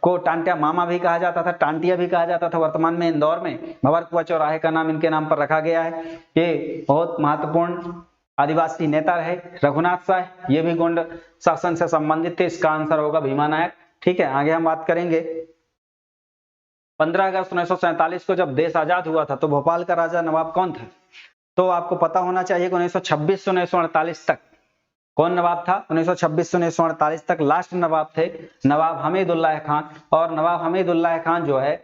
को टांटिया मामा भी कहा जाता था, टांटिया भी कहा जाता था। वर्तमान में इंदौर में भंवरकुआं चौराहे का नाम इनके नाम पर रखा गया है। ये बहुत महत्वपूर्ण आदिवासी नेता रहे। रघुनाथ शाह, ये भी गोंड शासन से संबंधित थे। इसका आंसर होगा भीमा नायक। ठीक है, आगे हम बात करेंगे 15 अगस्त 1947 को जब देश आजाद हुआ था, तो भोपाल का राजा नवाब कौन था? तो आपको पता होना चाहिए कि 1926 से 1948 तक कौन नवाब था? 1926 से 1948 तक लास्ट नवाब थे नवाब हमीदुल्लाह खान। और नवाब हमीदुल्लाह खान जो है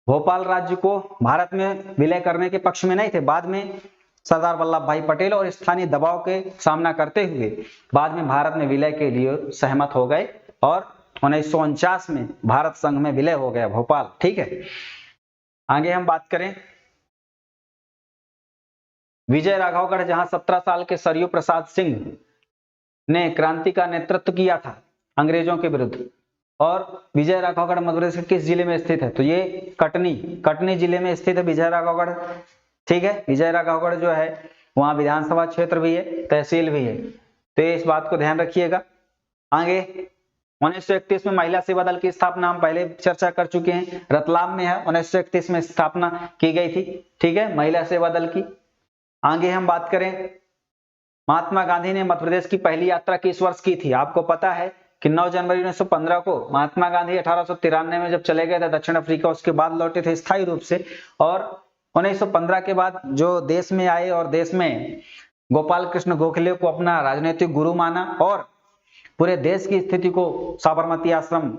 भोपाल राज्य को भारत में विलय करने के पक्ष में नहीं थे। बाद में सरदार वल्लभ भाई पटेल और स्थानीय दबाव के सामना करते हुए बाद में भारत में विलय के लिए सहमत हो गए और 1949 में भारत संघ में विलय हो गया भोपाल। ठीक है, आगे हम बात करें विजय राघवगढ़, जहां 17 साल के सरयू प्रसाद सिंह ने क्रांति का नेतृत्व किया था अंग्रेजों के विरुद्ध। और विजय राघवगढ़ मध्य प्रदेश के किस जिले में स्थित है? तो ये कटनी जिले में स्थित है विजय राघवगढ़। ठीक है, विजय राघवगढ़ जो है वहां विधानसभा क्षेत्र भी है, तहसील भी है, तो इस बात को ध्यान रखिएगा। आगे 1931 में महिला सेवा दल की स्थापना हम पहले चर्चा कर चुके हैं, रतलाम में है, 1931 में स्थापना की गई थी। ठीक है, महिला सेवा दल की। आगे हम बात करें महात्मा गांधी ने मध्य प्रदेश की पहली यात्रा किस वर्ष की थी? आपको पता है कि 9 जनवरी 1915 को महात्मा गांधी 1893 में जब चले गए थे दक्षिण अफ्रीका, उसके बाद लौटे थे स्थायी रूप से। और 1915 के बाद जो देश में आए और देश में गोपाल कृष्ण गोखले को अपना राजनीतिक गुरु माना और पूरे देश की स्थिति को साबरमती आश्रम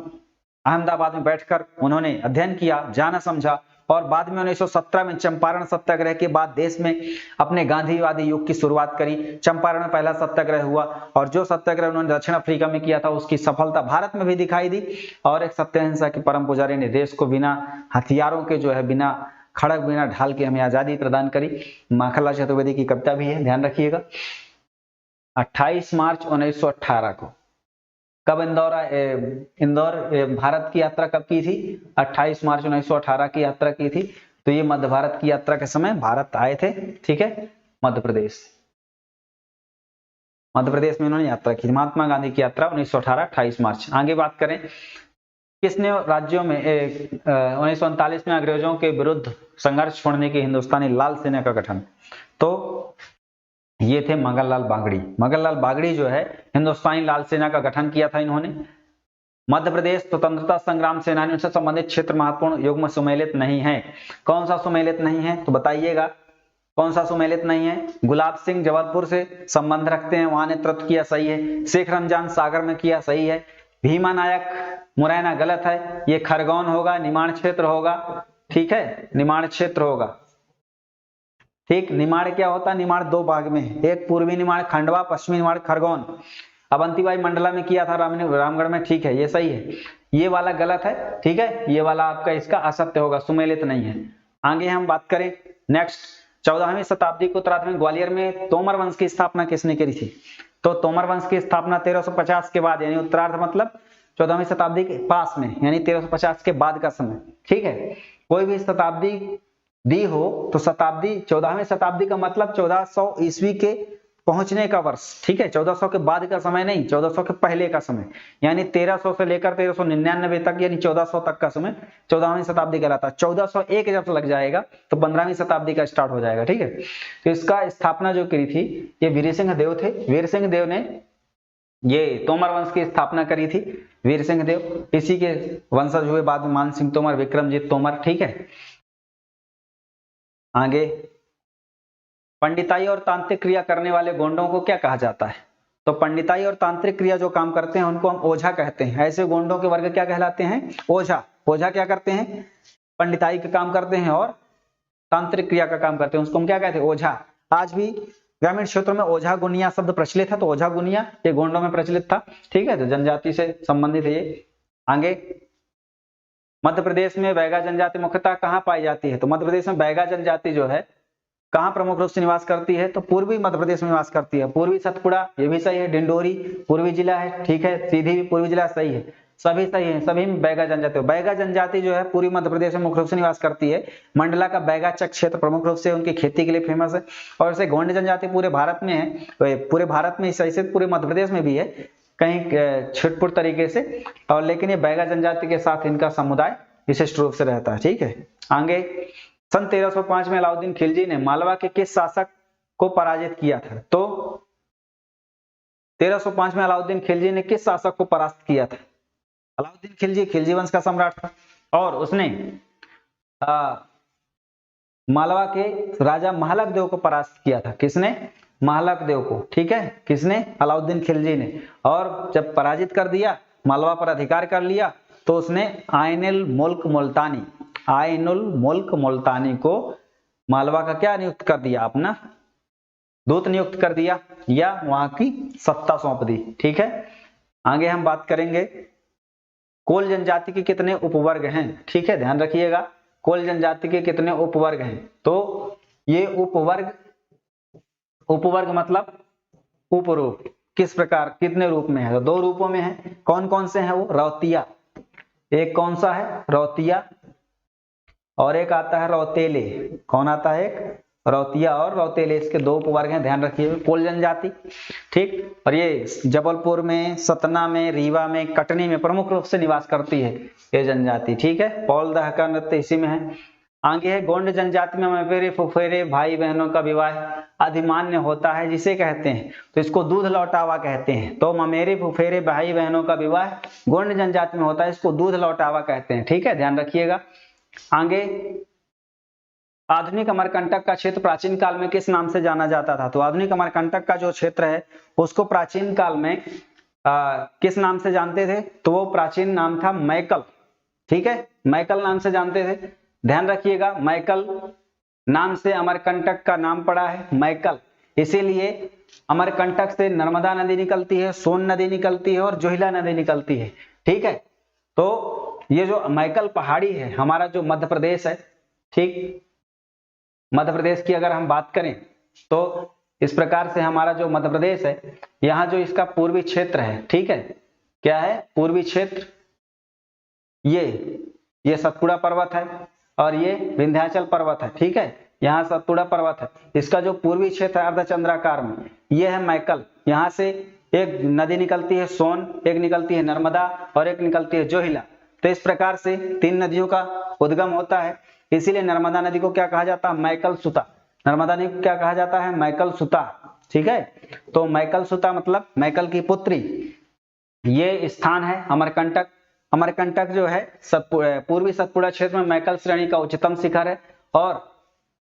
अहमदाबाद में बैठकर उन्होंने अध्ययन किया, जाना समझा। और बाद में 1917 में चंपारण सत्याग्रह के बाद देश में अपने गांधीवादी युग की शुरुआत करी। चंपारण में पहला सत्याग्रह हुआ और जो सत्याग्रह उन्होंने दक्षिण अफ्रीका में किया था उसकी सफलता भारत में भी दिखाई दी। और एक सत्य अहिंसा के परम पुजारी ने देश को बिना हथियारों के जो है, बिना खड़ग, बिना ढाल के हमें आजादी प्रदान करी। माखनलाल चतुर्वेदी की कविता भी है, ध्यान रखिएगा। 28 मार्च 1918 को कब इंदौर भारत की यात्रा कब की थी? 28 मार्च 1918 की यात्रा की थी। तो ये मध्य भारत की यात्रा के समय भारत आए थे। ठीक है, मध्य प्रदेश में उन्होंने यात्रा की, महात्मा गांधी की यात्रा 1918 28 मार्च। आगे बात करें किसने राज्यों में 1939 में अंग्रेजों के विरुद्ध संघर्ष छोड़ने की हिंदुस्तानी लाल सेना का गठन? तो ये थे मंगललाल बांगड़ी। मंगललाल बांगड़ी जो है हिंदुस्तानी लाल सेना का गठन किया था इन्होंने। मध्य प्रदेश स्वतंत्रता संग्राम सेनानियों से संबंधित क्षेत्र महत्वपूर्ण युग्म सुमेलित नहीं है। कौन सा सुमेलित नहीं है? तो बताइएगा कौन सा सुमेलित नहीं है? गुलाब सिंह जबलपुर से संबंध रखते हैं, वहां नेतृत्व किया, सही है। शेख रमजान सागर में किया, सही है। भीमा नायक मुरैना, गलत है। ये खरगोन होगा, निमाड़ क्षेत्र होगा। ठीक है, निमाड़ क्षेत्र होगा। ठीक, निमाड़ क्या होता है? निमाड़ दो भाग में है, एक पूर्वी निमाड़ खंडवा, पश्चिमी निमाड़ खरगोन। अवंतीबाई मंडला में किया था रामगढ़ में। ठीक है, ये सही है। ये वाला गलत है। ठीक है, ये वाला आपका इसका असत्य होगा, सुमेलित नहीं है। आगे हम बात करें नेक्स्ट, 14वीं शताब्दी के उत्तरार्ध में ग्वालियर में तोमर वंश की स्थापना किसने करी थी? तो तोमर वंश की स्थापना 1350 के बाद, यानी उत्तरार्ध मतलब 14वीं शताब्दी के पास में, यानी 1350 के बाद का समय। ठीक है, कोई भी शताब्दी दी हो तो शताब्दी 14वीं शताब्दी का मतलब 1400 ईस्वी के पहुंचने का वर्ष। ठीक है, 1400 के बाद का समय नहीं, 1400 के पहले का समय, यानी 1300 से लेकर 1399 तक, यानी 1400 तक का समय 14वीं शताब्दी कहलाता है। 1401 जब लग जाएगा तो 15वीं शताब्दी का स्टार्ट हो जाएगा। ठीक है, तो इसका स्थापना जो करी थी ये वीर सिंह देव थे। वीर सिंह देव ने ये तोमर वंश की स्थापना करी थी, वीर सिंह देव। इसी के वंशज हुए बाद में मान सिंह तोमर, विक्रमजीत तोमर। ठीक है, आगे पंडिताई और तांत्रिक क्रिया करने वाले गोंडों को क्या कहा जाता है? तो पंडिताई और तांत्रिक क्रिया जो काम करते हैं उनको हम ओझा कहते हैं। ऐसे गोंडों के वर्ग क्या कहलाते हैं? ओझा। ओझा क्या करते हैं? पंडिताई का काम करते हैं और तांत्रिक क्रिया का काम करते हैं, उसको हम क्या कहते हैं? ओझा। आज भी ग्रामीण क्षेत्रों में ओझा गुनिया शब्द प्रचलित है, तो ओझा गुनिया ये गोंडों में प्रचलित था। ठीक है, तो जनजाति से संबंधित है ये। आगे मध्य प्रदेश में बैगा जनजाति मुख्यतः कहाँ पाई जाती है? तो मध्य प्रदेश में बैगा जनजाति जो है कहाँ प्रमुख रूप से निवास करती है? तो पूर्वी मध्य प्रदेश में निवास करती है। पूर्वी सतपुड़ा, ये भी सही है। डिंडोरी पूर्वी जिला है। ठीक है, सीधी भी पूर्वी जिला, सही है। सभी सही है, सभी में बैगा जनजाति। बैगा जनजाति जो है पूर्वी मध्य प्रदेश में मुख्य रूप से निवास करती है। मंडला का बैगाचक क्षेत्र प्रमुख रूप से उनकी खेती के लिए फेमस है। और ऐसे गोंड जनजाति पूरे भारत में है, पूरे भारत में ऐसे पूरे मध्य प्रदेश में भी है, कहीं छिटपुट तरीके से। और लेकिन ये बैगा जनजाति के साथ इनका समुदाय विशिष्ट रूप से रहता है। ठीक है, आगे सन 1305 में अलाउद्दीन खिलजी ने मालवा के किस शासक को पराजित किया था? तो 1305 में अलाउद्दीन खिलजी ने किस शासक को परास्त किया था? अलाउद्दीन खिलजी खिलजी वंश का सम्राट था और उसने मालवा के राजा महलक देव को परास्त किया था। किसने? महलक देव को, ठीक है। किसने? अलाउद्दीन खिलजी ने। और जब पराजित कर दिया, मालवा पर अधिकार कर लिया, तो उसने आइनुल मुल्क मुल्तानी को मालवा का क्या नियुक्त कर दिया? अपना दूत नियुक्त कर दिया या वहां की सत्ता सौंप दी, ठीक है। आगे हम बात करेंगे कोल जनजाति के कितने उपवर्ग हैं, ठीक है, ध्यान रखिएगा। कोल जनजाति के कितने उपवर्ग हैं? तो ये उपवर्ग मतलब उपरूप, किस प्रकार, कितने रूप में है? तो 2 रूपों में है। कौन कौन से हैं वो? रौतिया, एक कौन सा है? रौतिया, और एक आता है रौतेले। कौन आता है? एक रौतिया और रौतेले, इसके 2 उपवर्ग हैं, ध्यान रखिए। कोल जनजाति, ठीक। और ये जबलपुर में, सतना में, रीवा में, कटनी में प्रमुख रूप से निवास करती है ये जनजाति, ठीक है। पौल दह का नृत्य इसी में है। आगे है गोंड जनजाति में ममेरे फुफेरे भाई बहनों का विवाह अधिमान्य होता है, जिसे कहते हैं, तो इसको दूध लौटावा कहते हैं। तो ममेरे फुफेरे भाई बहनों का विवाह गोंड जनजाति में होता है, इसको दूध लौटावा कहते हैं, ठीक है, ध्यान रखिएगा। आगे आधुनिक अमरकंटक का क्षेत्र प्राचीन काल में किस नाम से जाना जाता था? तो आधुनिक अमरकंटक का जो क्षेत्र है उसको प्राचीन काल में किस नाम से जानते थे? तो वो प्राचीन नाम था मैकल, ठीक है, मैकल नाम से जानते थे। ध्यान रखिएगा, मैकल नाम से अमरकंटक का नाम पड़ा है, मैकल। इसीलिए अमरकंटक से नर्मदा नदी निकलती है, सोन नदी निकलती है और जोहिला नदी निकलती है, ठीक है। तो ये जो मैकल पहाड़ी है, हमारा जो मध्य प्रदेश है, ठीक, मध्य प्रदेश की अगर हम बात करें तो इस प्रकार से हमारा जो मध्य प्रदेश है, यहाँ जो इसका पूर्वी क्षेत्र है, ठीक है, क्या है? पूर्वी क्षेत्र, ये सतपुड़ा पर्वत है और ये विंध्याचल पर्वत है, ठीक है। यहाँ सतपुड़ा पर्वत है, इसका जो पूर्वी क्षेत्र है अर्धचंद्राकार में, ये है मैकल। यहाँ से एक नदी निकलती है सोन, एक निकलती है नर्मदा और एक निकलती है जोहिला। तो इस प्रकार से 3 नदियों का उद्गम होता है, इसीलिए नर्मदा नदी को क्या कहा जाता है? मैकल सुता। नर्मदा नदी को क्या कहा जाता है? मैकल सुता, ठीक है। तो मैकल सुता मतलब मैकल की पुत्री। ये स्थान है अमरकंटक। अमरकंटक जो है पूर्वी सतपुड़ा क्षेत्र में मैकल श्रेणी का उच्चतम शिखर है और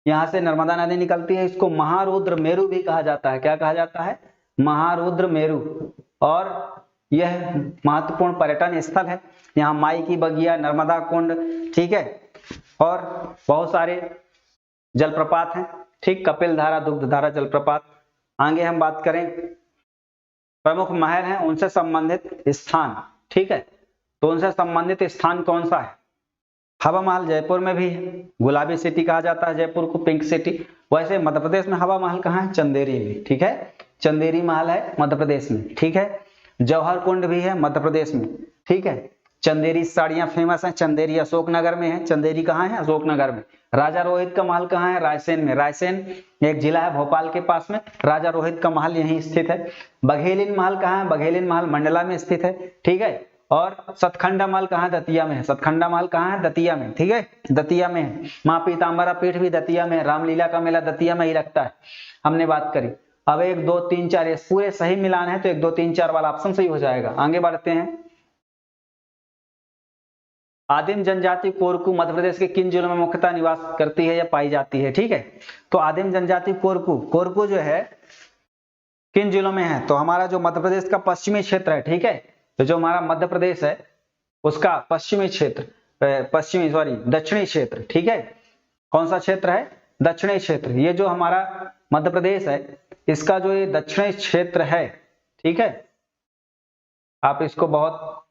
यहाँ से नर्मदा नदी निकलती है। इसको महारुद्र मेरु भी कहा जाता है। क्या कहा जाता है? महारुद्र मेरु। और यह महत्वपूर्ण पर्यटन स्थल है। यहाँ माई की बगिया, नर्मदा कुंड, ठीक है, और बहुत सारे जलप्रपात हैं, ठीक, कपिल धारा, दुग्ध धारा जलप्रपात। आगे हम बात करें प्रमुख महल हैं, उनसे संबंधित स्थान, ठीक है। तो उनसे संबंधित स्थान कौन सा है? हवा महल जयपुर में भी है, गुलाबी सिटी कहा जाता है जयपुर को, पिंक सिटी। वैसे मध्य प्रदेश में हवा महल कहाँ है? चंदेरी में, ठीक है, चंदेरी महल है मध्य प्रदेश में, ठीक है। जौहर कुंड भी है मध्य प्रदेश में, ठीक है। चंदेरी साड़ियां फेमस हैं, चंदेरी अशोकनगर में है। चंदेरी कहाँ है? अशोकनगर में। राजा रोहित का महल कहाँ है? रायसेन में। रायसेन एक जिला है भोपाल के पास में, राजा रोहित का महल यहीं स्थित है। बघेलिन महल कहाँ है? बघेलिन महल मंडला में स्थित है, ठीक है। और सतखंडा महल कहाँ? दतिया में है। सतखंडा महल कहाँ है? दतिया में, ठीक है, दतिया में है। माँ पीताम्बरा पीठ भी दतिया में है। रामलीला का मेला दतिया में ही लगता है, हमने बात करी। अब 1 2 3 4 ये पूरे सही मिलान है, तो 1 2 3 4 वाला ऑप्शन सही हो जाएगा। आगे बढ़ते हैं। आदिम जनजाति कोरकू मध्य प्रदेश के किन जिलों में मुख्यतः निवास करती है या पाई जाती है? ठीक है, तो आदिम जनजाति कोरकू जो है किन जिलों में है? तो हमारा जो मध्य प्रदेश का पश्चिमी क्षेत्र है, ठीक है, तो जो हमारा मध्य प्रदेश है उसका पश्चिमी क्षेत्र, दक्षिणी क्षेत्र, ठीक है। कौन सा क्षेत्र है? दक्षिणी क्षेत्र। ये जो हमारा मध्य प्रदेश है इसका जो ये दक्षिणी क्षेत्र है, ठीक है, आप इसको बहुत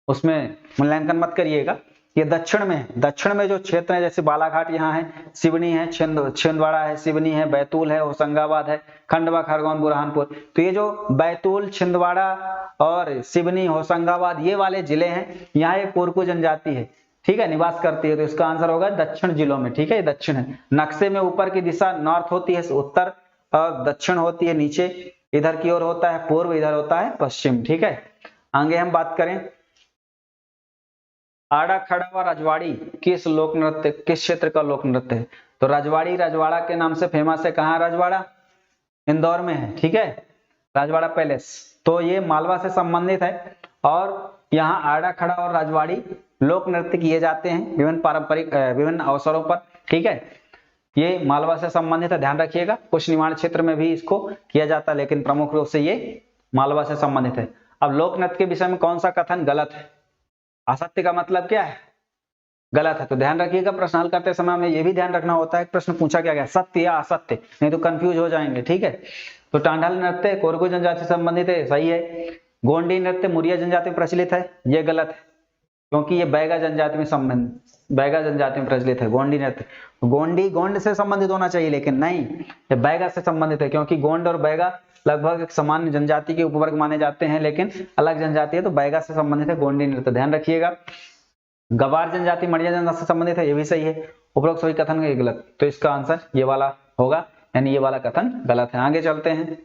उसमें मूल्यांकन मत करिएगा। ये दक्षिण में है। दक्षिण में जो क्षेत्र है जैसे बालाघाट यहाँ है, सिवनी है, छिंदवाड़ा है, सिवनी है, बैतूल है, होशंगाबाद है, खंडवा, खरगोन, बुरहानपुर। तो ये जो बैतूल, छिंदवाड़ा और सिवनी, होशंगाबाद ये वाले जिले हैं, यहाँ एक कोरकू जनजाति है, ठीक है, निवास करती है। तो इसका आंसर होगा दक्षिण जिलों में, ठीक है, ये दक्षिण है। नक्शे में ऊपर की दिशा नॉर्थ होती है, उत्तर, और दक्षिण होती है नीचे, इधर की ओर होता है पूर्व, इधर होता है पश्चिम, ठीक है। आगे हम बात करें आड़ा खड़ा व रजवाड़ी किस क्षेत्र का लोक नृत्य है? तो रजवाड़ी रजवाड़ा के नाम से फेमस है। कहाँ रजवाड़ा? इंदौर में है, ठीक है, राजवाड़ा पैलेस। तो ये मालवा से संबंधित है और यहाँ आड़ा खड़ा और रजवाड़ी लोक नृत्य किए जाते हैं विभिन्न पारंपरिक विभिन्न अवसरों पर, ठीक है। ये मालवा से संबंधित है, ध्यान रखिएगा। कुछ निमाड़ क्षेत्र में भी इसको किया जाता है, लेकिन प्रमुख रूप से ये मालवा से संबंधित है। अब लोक नृत्य के विषय में कौन सा कथन गलत है? असत्य का मतलब क्या है? गलत है। तो ध्यान रखिएगा, प्रश्न हल करते समय हमें यह भी ध्यान रखना होता है प्रश्न पूछा क्या गया, सत्य या असत्य, नहीं तो कंफ्यूज हो जाएंगे। ठीक है, तो टांडल नृत्य कोरगू जनजाति से संबंधित है, सही है। गोंडी नृत्य मुरिया जनजाति में प्रचलित है, ये गलत है, क्योंकि ये बैगा जनजाति में प्रचलित है गोंडी नृत्य। गोंडी गोंड से संबंधित होना चाहिए, लेकिन नहीं, ये बैगा से संबंधित है, क्योंकि गोंड और बैगा लगभग एक समान जनजाति के उपवर्ग माने जाते हैं, लेकिन अलग जनजाति है, तो बैगा से संबंधित है गोंडी नृत्य, ध्यान रखिएगा। गवार जनजाति मड़िया जनजाति से संबंधित है, ये भी सही है। उपरोक्त सभी कथन ये गलत, तो इसका आंसर ये वाला होगा, यानी ये वाला कथन गलत है। आगे चलते हैं।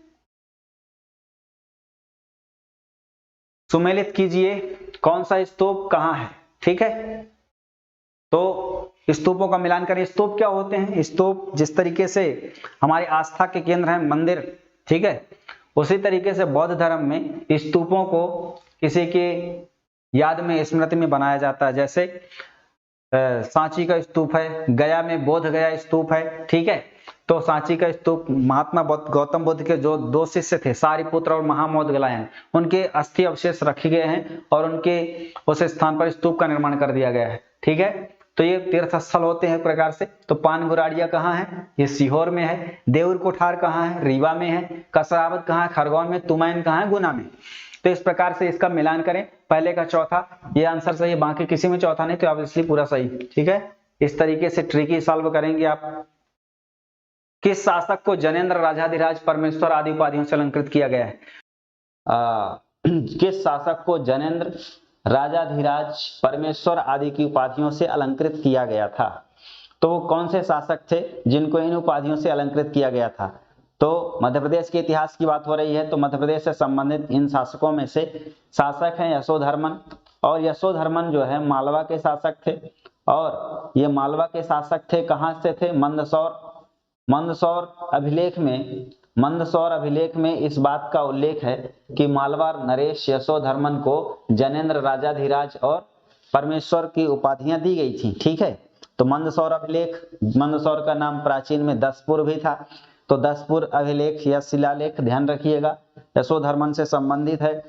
सुमेलित कीजिए कौन सा स्तूप कहाँ है। ठीक है, तो स्तूपों का मिलान करें। स्तूप क्या होते हैं? स्तूप जिस तरीके से हमारी आस्था के केंद्र है मंदिर, ठीक है, उसी तरीके से बौद्ध धर्म में स्तूपों को किसी के याद में, स्मृति में बनाया जाता है। जैसे सांची का स्तूप है, गया में बोध गया स्तूप है, ठीक है, तो सांची का स्तूप महात्मा गौतम बुद्ध के जो 2 शिष्य थे, सारिपुत्र और महामोदगलायन, उनके अस्थि अवशेष रखे गए हैं और उनके उस स्थान पर स्तूप का निर्माण कर दिया गया है। ठीक है, तो ये तीर्थ स्थल होते हैं एक प्रकार से। तो पानगुराड़िया कहाँ है? ये सीहोर में है। देउर कोठार कहाँ है? रीवा में है। कसरावत कहाँ है? खरगोन में। तुमैन कहाँ है? गुना में। तो इस प्रकार से इसका मिलान करें। पहले का चौथा ये आंसर सही है, बाकी किसी में चौथा नहीं, तो ऑब्वियसली पूरा सही। ठीक है, इस तरीके से ट्रिकी सॉल्व करेंगे आप। किस शासक को जनेंद्र, राजाधिराज, परमेश्वर आदि उपाधियों से अलंकृत किया गया है? किस शासक को जनेंद्र, राजाधिराज, परमेश्वर आदि की उपाधियों से अलंकृत किया गया था? तो वो कौन से शासक थे जिनको इन उपाधियों से अलंकृत किया गया था? तो मध्य प्रदेश के इतिहास की बात हो रही है, तो मध्य प्रदेश से संबंधित इन शासकों में से शासक हैं यशोधर्मन, और यशोधर्मन जो है मालवा के शासक थे, और ये मालवा के शासक थे कहां से थे? मंदसौर। मंदसौर अभिलेख में इस बात का उल्लेख है कि मालवार नरेश यशोधर्मन को जनेंद्र, राजाधिराज और परमेश्वर की उपाधियां दी गई थी। ठीक है, तो मंदसौर अभिलेख, मंदसौर का नाम प्राचीन में दसपुर भी था, तो दसपुर अभिलेख या शिलालेख ध्यान रखिएगा यशोधर्मन से संबंधित है,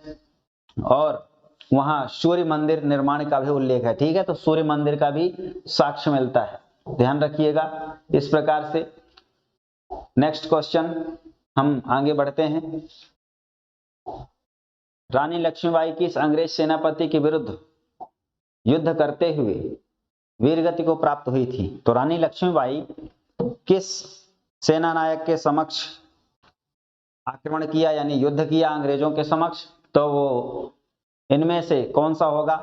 और वहां सूर्य मंदिर निर्माण का भी उल्लेख है। ठीक है, तो सूर्य मंदिर का भी साक्ष्य मिलता है, ध्यान रखिएगा। इस प्रकार से नेक्स्ट क्वेश्चन हम आगे बढ़ते हैं। रानी लक्ष्मीबाई किस अंग्रेज सेनापति के विरुद्ध युद्ध करते हुए वीरगति को प्राप्त हुई थी? तो रानी लक्ष्मीबाई किस सेना नायक के समक्ष आक्रमण किया, यानी युद्ध किया अंग्रेजों के समक्ष? तो वो इनमें से कौन सा होगा?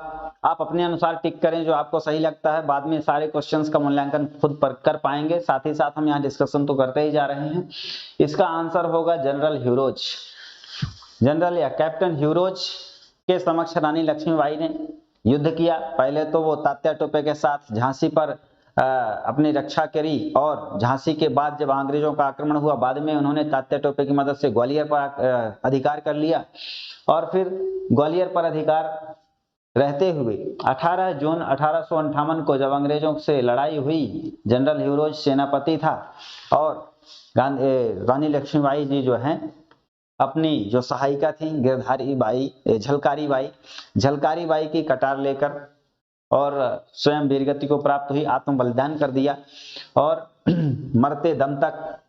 आप अपने अनुसार टिक करें जो आपको सही लगता है, बाद में सारे क्वेश्चंस का मूल्यांकन खुद पर कर पाएंगे, साथ ही साथ हम यहाँ डिस्कशन तो करते ही जा रहे हैं। इसका आंसर होगा जनरल ह्यूरोज। जनरल या कैप्टन ह्यूरोज के समक्ष रानी लक्ष्मीबाई ने युद्ध किया। पहले तो वो तात्या टोपे के साथ झांसी पर अपनी रक्षा करी, और झांसी के बाद जब अंग्रेजों का आक्रमण हुआ, बाद में उन्होंने तात्या टोपे की मदद से ग्वालियर पर अधिकार कर लिया, और फिर ग्वालियर पर अधिकार रहते हुए 18 जून 1858 को जब अंग्रेजों से लड़ाई हुई, जनरल ह्यूरोज सेनापति था, और रानी लक्ष्मीबाई जी जो हैं अपनी जो सहायिका थी गिरधारी बाई, झलकारी बाई की कटार लेकर और स्वयं वीरगति को प्राप्त हुई, आत्म बलिदान कर दिया, और मरते दम तक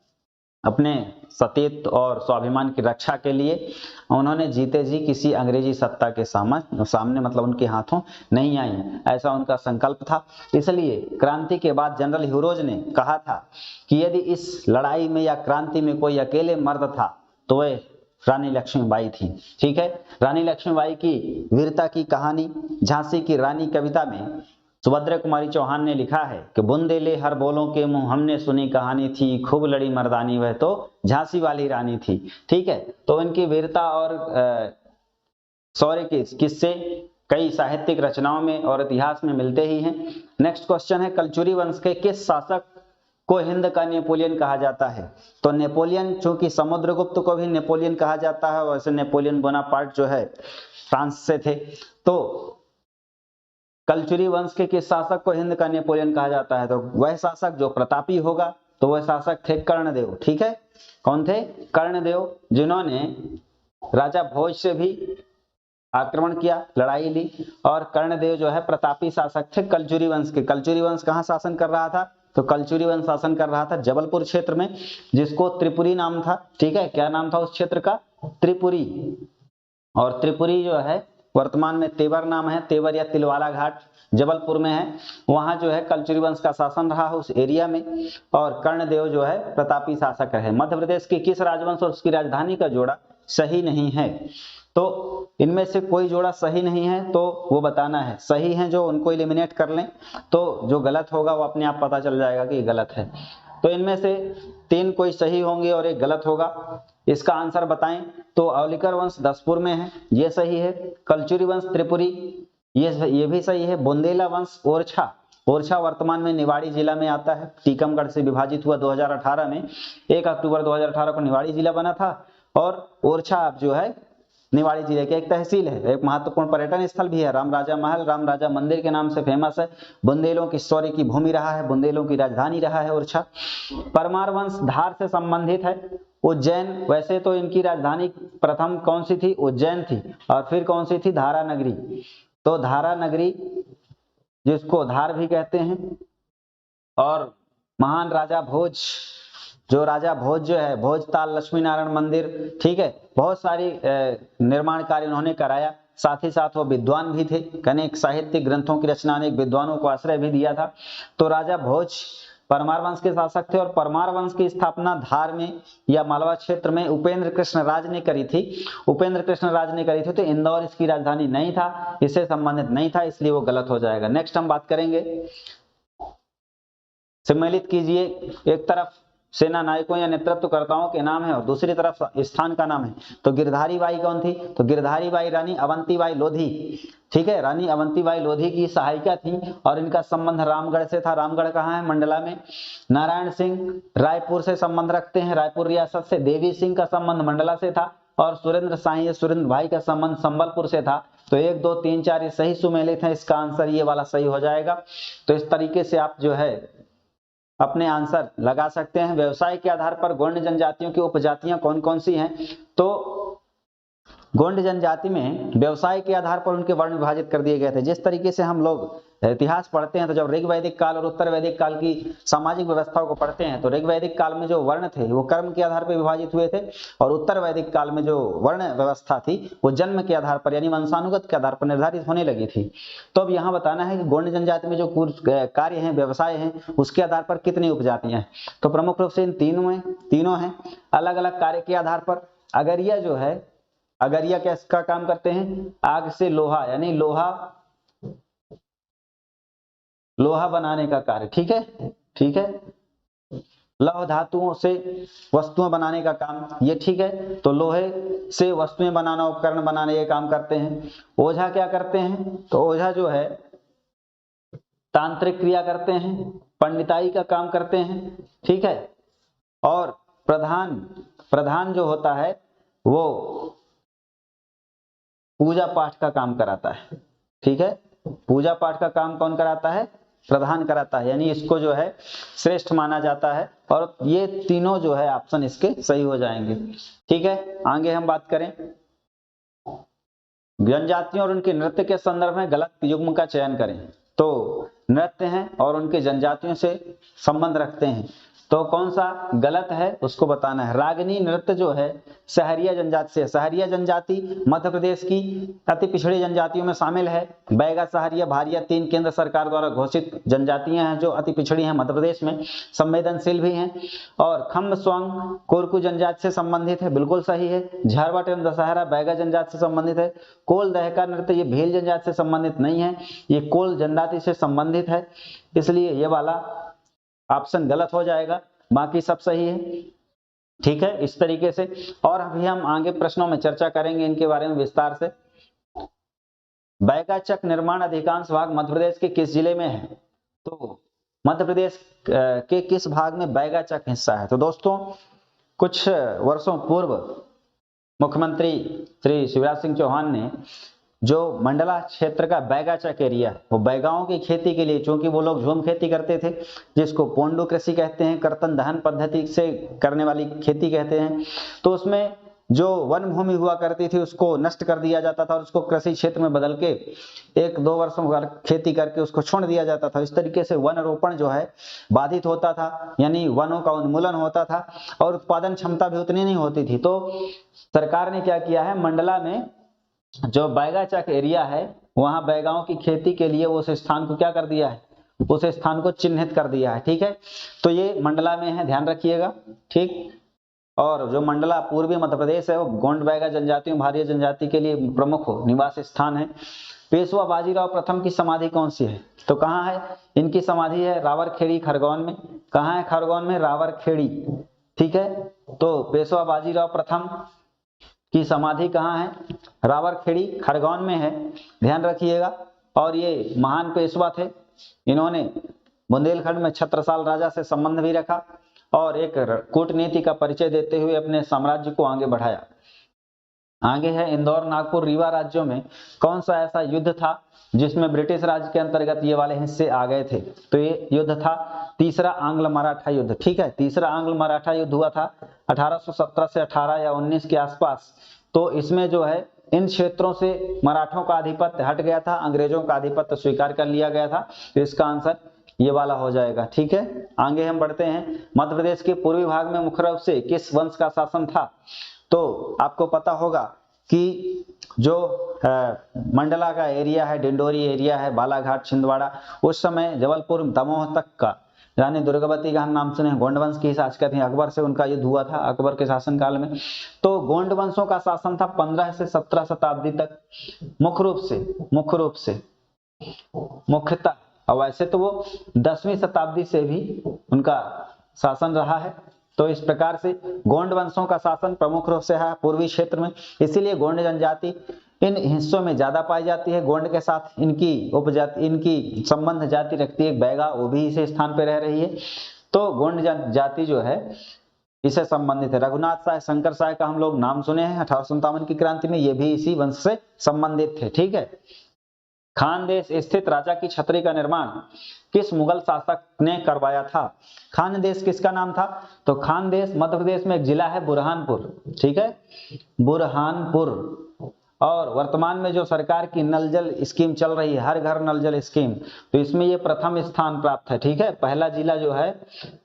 अपने सतीत्व और स्वाभिमान की रक्षा के लिए उन्होंने जीते जी किसी अंग्रेजी सत्ता के सामने मतलब उनके हाथों नहीं आई, ऐसा उनका संकल्प था। इसलिए क्रांति के बाद जनरल ह्यूरोज ने कहा था कि यदि इस लड़ाई में या क्रांति में कोई अकेले मर्द था तो वह रानी लक्ष्मीबाई थी। ठीक है, रानी लक्ष्मीबाई की वीरता की कहानी झांसी की रानी कविता में सुभद्रा कुमारी चौहान ने लिखा है कि बुंदेले हर बोलों के मुंह हमने सुनी कहानी थी, खूब लड़ी मर्दानी वह तो झांसी वाली रानी थी। ठीक है, तो इनकी वीरता और शौर्य के किस्से कई साहित्यिक रचनाओं में और इतिहास में मिलते ही हैं। नेक्स्ट क्वेश्चन है, कलचुरी वंश के किस शासक को हिंद का नेपोलियन कहा जाता है? तो नेपोलियन, चूंकि समुद्रगुप्त को भी नेपोलियन कहा जाता है, वैसे नेपोलियन बोनापार्ट जो है फ्रांस से थे, तो कलचुरी वंश के किस शासक को हिंद का नेपोलियन कहा जाता है? तो वह शासक जो प्रतापी होगा, तो वह शासक थे कर्णदेव। ठीक है, कौन थे? कर्णदेव, जिन्होंने राजा भोज से भी आक्रमण किया, लड़ाई ली। और कर्णदेव जो है प्रतापी शासक थे कलचुरी वंश के। कलचुरी वंश कहाँ शासन कर रहा था? तो कलचुरी वंश शासन कर रहा था जबलपुर क्षेत्र में, जिसको त्रिपुरी नाम था। ठीक है, क्या नाम था उस क्षेत्र का? त्रिपुरी। और त्रिपुरी जो है वर्तमान में तेवर नाम है, तेवर या तिलवाला घाट जबलपुर में है। वहां जो है कलचुरी वंश का शासन रहा उस एरिया में। और कर्णदेव जो है प्रतापी शासक रहे। मध्य प्रदेश के किस राजवंश और उसकी राजधानी का जोड़ा सही नहीं है? तो इनमें से कोई जोड़ा सही नहीं है तो वो बताना है। सही है जो, उनको एलिमिनेट कर लें, तो जो गलत होगा वो अपने आप पता चल जाएगा कि गलत है। तो इनमें से 3 कोई सही होंगे और 1 गलत होगा। इसका आंसर बताएं तो अवलिकर वंश दसपुर में है, ये सही है। कलचुरी वंश त्रिपुरी, ये भी सही है। बुंदेला वंश ओरछा, ओरछा वर्तमान में निवाड़ी जिला में आता है। टीकमगढ़ से विभाजित हुआ 2018 में, 1 अक्टूबर 2018 को निवाड़ी जिला बना था। और ओरछा अब जो है निवाड़ी जिले की एक तहसील है। एक महत्वपूर्ण पर्यटन स्थल भी है। राम राजा महल, राम राजा मंदिर के नाम से फेमस है। बुंदेलों की शौर्य की भूमि रहा है, बुंदेलों की राजधानी रहा है ओरछा। परमार वंश धार से संबंधित है। उज्जैन, वैसे तो इनकी राजधानी प्रथम कौन सी थी? उज्जैन थी। और फिर कौन सी थी? धारा नगरी। तो धारा नगरी, जिसको धार भी कहते हैं। और महान राजा भोज, जो राजा भोज जो है, भोजताल लक्ष्मी नारायण मंदिर, ठीक है, बहुत सारी निर्माण कार्य उन्होंने कराया। साथ ही साथ वो विद्वान भी थे, अनेक साहित्यिक ग्रंथों की रचना, अनेक विद्वानों को आश्रय भी दिया था। तो राजा भोज परमार वंश के शासक थे। और परमार वंश की स्थापना धार में या मालवा क्षेत्र में उपेंद्र कृष्ण राज ने करी थी। उपेंद्र कृष्ण राज ने करी थी। तो इंदौर इसकी राजधानी नहीं था, इससे संबंधित नहीं था, इसलिए वो गलत हो जाएगा। नेक्स्ट हम बात करेंगे, सम्मिलित कीजिए। एक तरफ सेना नायकों या नेतृत्वकर्ताओं के नाम है और दूसरी तरफ स्थान का नाम है। तो गिरधारी बाई कौन थी? तो गिरधारी बाई रानी अवंतीबाई लोधी, ठीक है, रानी अवंतीबाई लोधी की सहायिका थी। और इनका संबंध रामगढ़ से था। रामगढ़ कहाँ है? मंडला में। नारायण सिंह रायपुर से संबंध रखते हैं, रायपुर रियासत से। देवी सिंह का संबंध मंडला से था। और सुरेंद्र साई, सुरेंद्र भाई का संबंध संबलपुर से था। तो 1 2 3 4 ये सही सुमेलित है। इसका आंसर ये वाला सही हो जाएगा। तो इस तरीके से आप जो है अपने आंसर लगा सकते हैं। व्यवसाय के आधार पर गोंड जनजातियों की उपजातियां कौन कौन सी हैं? तो गोंड जनजाति में व्यवसाय के आधार पर उनके वर्ण विभाजित कर दिए गए थे। जिस तरीके से हम लोग इतिहास पढ़ते हैं, तो जब ऋग वैदिक काल और उत्तर वैदिक काल की सामाजिक व्यवस्थाओं को पढ़ते हैं, तो ऋग वैदिक काल में जो वर्ण थे वो कर्म के आधार पर विभाजित हुए थे। और उत्तर वैदिक काल में जो वर्ण व्यवस्था थी वो जन्म के आधार पर यानी वंशानुगत के आधार पर निर्धारित होने लगी थी। तो अब यहाँ बताना है कि गोंड जनजाति में जो कार्य है, व्यवसाय है, उसके आधार पर कितनी उपजातियां हैं? तो प्रमुख रूप से इन तीनों हैं अलग अलग कार्य के आधार पर। अगरिया जो है, अगरिया किसका काम करते हैं? आग से लोहा, यानी लोहा बनाने का कार्य। ठीक है, ठीक है, लौह धातुओं से वस्तुएं बनाने का काम, ये ठीक है। तो लोहे से वस्तुएं बनाना, उपकरण बनाने ये काम करते हैं। ओझा क्या करते हैं? तो ओझा जो है तांत्रिक क्रिया करते हैं, पंडिताई का काम करते हैं। ठीक है। और प्रधान जो होता है वो पूजा पाठ का काम कराता है। ठीक है, पूजा पाठ का काम कौन कराता है? प्रधान कराता है, यानी इसको जो है श्रेष्ठ माना जाता है। और ये तीनों जो है ऑप्शन इसके सही हो जाएंगे। ठीक है, आगे हम बात करें जनजातियों और उनके नृत्य के संदर्भ में गलत युग्म का चयन करें। तो नृत्य हैं और उनके जनजातियों से संबंध रखते हैं, तो कौन सा गलत है उसको बताना है। रागनी नृत्य जो है सहरिया जनजाति से। सहरिया जनजाति मध्य प्रदेश की अति पिछड़ी जनजातियों में शामिल है। बैगा, सहरिया, भारिया 3 केंद्र सरकार द्वारा घोषित जनजातियां हैं जो अति पिछड़ी हैं मध्य प्रदेश में, संवेदनशील भी हैं। और खम्ब स्वांग कोरकू जनजाति से संबंधित है, बिल्कुल सही है। झारवाट एवं दशहरा बैगा जनजाति से संबंधित है। कोल दहका नृत्य ये भील जनजाति से संबंधित नहीं है, ये कोल जनजाति से संबंधित है, इसलिए ये वाला ऑप्शन गलत हो जाएगा, बाकी सब सही है। ठीक है, इस तरीके से। और अभी हम आगे प्रश्नों में चर्चा करेंगे इनके बारे में विस्तार से। बैगा चक निर्माण अधिकांश भाग मध्य प्रदेश के किस जिले में है? तो मध्य प्रदेश के किस भाग में बैगा चक हिस्सा है? तो दोस्तों कुछ वर्षों पूर्व मुख्यमंत्री श्री शिवराज सिंह चौहान ने जो मंडला क्षेत्र का बैगाचक एरिया है, वो बैगाओं की खेती के लिए, चूंकि वो लोग झूम खेती करते थे जिसको पोंडू कृषि कहते हैं, कर्तन दहन पद्धति से करने वाली खेती कहते हैं, तो उसमें जो वन भूमि हुआ करती थी उसको नष्ट कर दिया जाता था और उसको कृषि क्षेत्र में बदल के 1-2 वर्षों खेती करके उसको छोड़ दिया जाता था। इस तरीके से वन रोपण जो है बाधित होता था, यानी वनों का उन्मूलन होता था और उत्पादन क्षमता भी उतनी नहीं होती थी। तो सरकार ने क्या किया है, मंडला में जो बैगाचक एरिया है वहां बैगाओं की खेती के लिए उस स्थान को क्या कर दिया है, उस स्थान को चिन्हित कर दिया है। ठीक है, तो ये मंडला में है, ध्यान रखिएगा। ठीक, और जो मंडला पूर्वी मध्य प्रदेश है वो गोंड बैगा जनजातियों भारी जनजाति के लिए प्रमुख निवास स्थान है। पेशवा बाजीराव प्रथम की समाधि कौन सी है, तो कहाँ है, इनकी समाधि है रावरखेड़ी खरगोन में। कहाँ है खरगोन में, रावरखेड़ी। ठीक है, तो पेशवा बाजीराव प्रथम की समाधि कहाँ है, रावरखेड़ी खरगोन में है, ध्यान रखिएगा। और ये महान पेशवा थे, इन्होंने बुंदेलखंड में छत्रसाल राजा से संबंध भी रखा और एक कूटनीति का परिचय देते हुए अपने साम्राज्य को आगे बढ़ाया। आगे है इंदौर नागपुर रीवा राज्यों में कौन सा ऐसा युद्ध था जिसमें ब्रिटिश राज के अंतर्गत ये वाले हिस्से आ गए थे, तो ये युद्ध था तीसरा आंग्ल मराठा युद्ध। ठीक है, तीसरा आंग्ल मराठा युद्ध हुआ था 1817 से 18 या 19 के आसपास। तो इसमें जो है इन क्षेत्रों से मराठों का आधिपत्य हट गया था, अंग्रेजों का आधिपत्य स्वीकार कर लिया गया था। तो इसका आंसर ये वाला हो जाएगा। ठीक है, आगे हम बढ़ते हैं। मध्य प्रदेश के पूर्वी भाग में मुख्य रूप से किस वंश का शासन था, तो आपको पता होगा कि जो मंडला का एरिया है, डिंडोरी एरिया है, बालाघाट छिंदवाड़ा, उस समय जबलपुर दमोह तक का, रानी दुर्गावती का हम नाम सुने, गोंड वंश की शासक थी, अकबर से उनका युद्ध हुआ था अकबर के शासनकाल में। तो गोंड वंशों का शासन था 15 से 17 शताब्दी तक मुख्य रूप से मुख्यतः, और वैसे तो वो 10वीं शताब्दी से भी उनका शासन रहा है। तो इस प्रकार से गोंड वंशों का शासन प्रमुख रूप से है पूर्वी क्षेत्र में, इसीलिए गोंड जनजाति इन हिस्सों में ज्यादा पाई जाती है। गोंड के साथ इनकी उपजाति, इनकी संबंध जाति रखती है बैगा, वो भी इसी स्थान पर रह रही है। तो गोंड जाति जो है इससे संबंधित है। रघुनाथ साय, शंकर साय का हम लोग नाम सुने हैं 1857 की क्रांति में, ये भी इसी वंश से संबंधित थे। ठीक है, खानदेश स्थित राजा की छतरी का निर्माण किस मुगल शासक ने करवाया था। खानदेश किसका नाम था, तो खानदेश मध्य प्रदेश में एक जिला है बुरहानपुर। ठीक है, बुरहानपुर। और वर्तमान में जो सरकार की नल जल स्कीम चल रही है, हर घर नल जल स्कीम, तो इसमें ये प्रथम स्थान प्राप्त है। ठीक है, पहला जिला जो है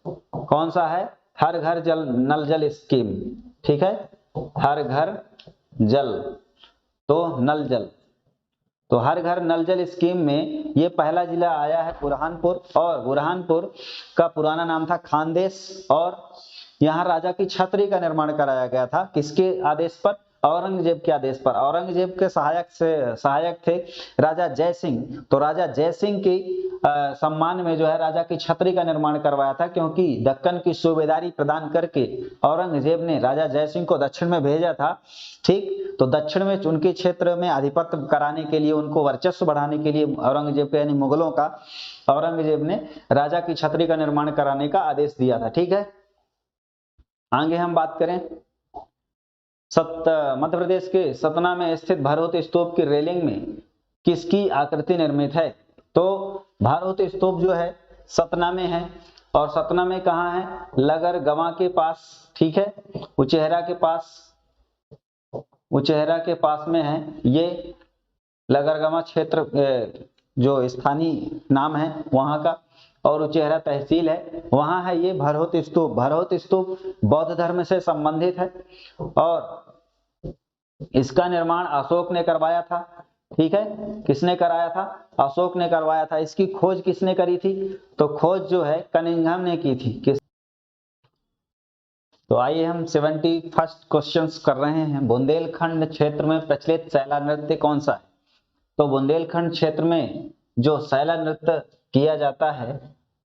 कौन सा है, हर घर जल नल जल स्कीम। ठीक है, हर घर जल तो नल जल, तो हर घर नल जल स्कीम में ये पहला जिला आया है बुरहानपुर। और बुरहानपुर का पुराना नाम था खानदेश, और यहाँ राजा की छतरी का निर्माण कराया गया था, किसके आदेश पर, औरंगजेब के आदेश पर। औरंगजेब के सहायक थे राजा जय सिंह। तो राजा जय सिंह की सम्मान में जो है राजा की छतरी का निर्माण करवाया था, क्योंकि दक्कन की सूबेदारी प्रदान करके औरंगजेब ने राजा जय सिंह को दक्षिण में भेजा था। ठीक, तो दक्षिण में उनके क्षेत्र में आधिपत्य कराने के लिए, उनको वर्चस्व बढ़ाने के लिए औरंगजेब के यानी मुगलों का, औरंगजेब ने राजा की छतरी का निर्माण कराने का आदेश दिया था। ठीक है, आगे हम बात करें मध्य प्रदेश के सतना में स्थित भरहुत स्तूप की रेलिंग में किसकी आकृति निर्मित है। तो भरहुत स्तूप जो है सतना में है, और सतना में कहाँ है, लगरगवा के पास। ठीक है, उचेहरा के पास में है ये लगरगवा क्षेत्र, जो स्थानीय नाम है वहां का, और उचेहरा तहसील है, वहां है ये भरहुत स्तूप। भरहुत स्तूप बौद्ध धर्म से संबंधित है और इसका निर्माण अशोक ने करवाया था। ठीक है, किसने कराया था, अशोक ने करवाया था। इसकी खोज किसने करी थी, तो खोज जो है कनिंघम ने की थी। तो आइए हम 71 क्वेश्चंस कर रहे हैं। बुंदेलखंड क्षेत्र में प्रचलित सैला नृत्य कौन सा है। तो बुंदेलखंड क्षेत्र में जो सैला नृत्य किया जाता है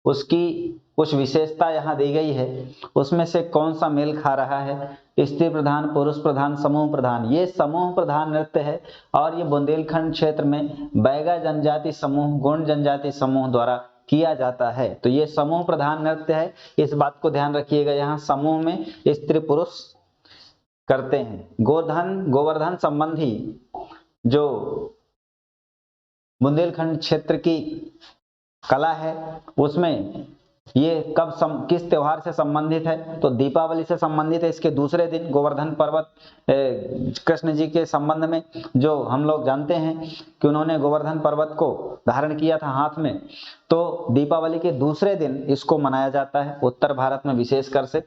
उसकी कुछ विशेषता यहाँ दी गई है, उसमें से कौन सा मेल खा रहा है, स्त्री प्रधान, पुरुष प्रधान, समूह प्रधान। ये समूह प्रधान नृत्य है और ये बुंदेलखंड क्षेत्र में बैगा जनजाति समूह, गोंड जनजाति समूह द्वारा किया जाता है। तो ये समूह प्रधान नृत्य है, इस बात को ध्यान रखिएगा। यहाँ समूह में स्त्री पुरुष करते हैं। गोवर्धन संबंधी जो बुंदेलखंड क्षेत्र की कला है, उसमें ये किस त्योहार से संबंधित है? तो दीपावली से संबंधित है। इसके दूसरे दिन गोवर्धन पर्वत कृष्ण जी के संबंध में, जो हम लोग जानते हैं कि उन्होंने गोवर्धन पर्वत को धारण किया था हाथ में, तो दीपावली के दूसरे दिन इसको मनाया जाता है उत्तर भारत में विशेषकर से।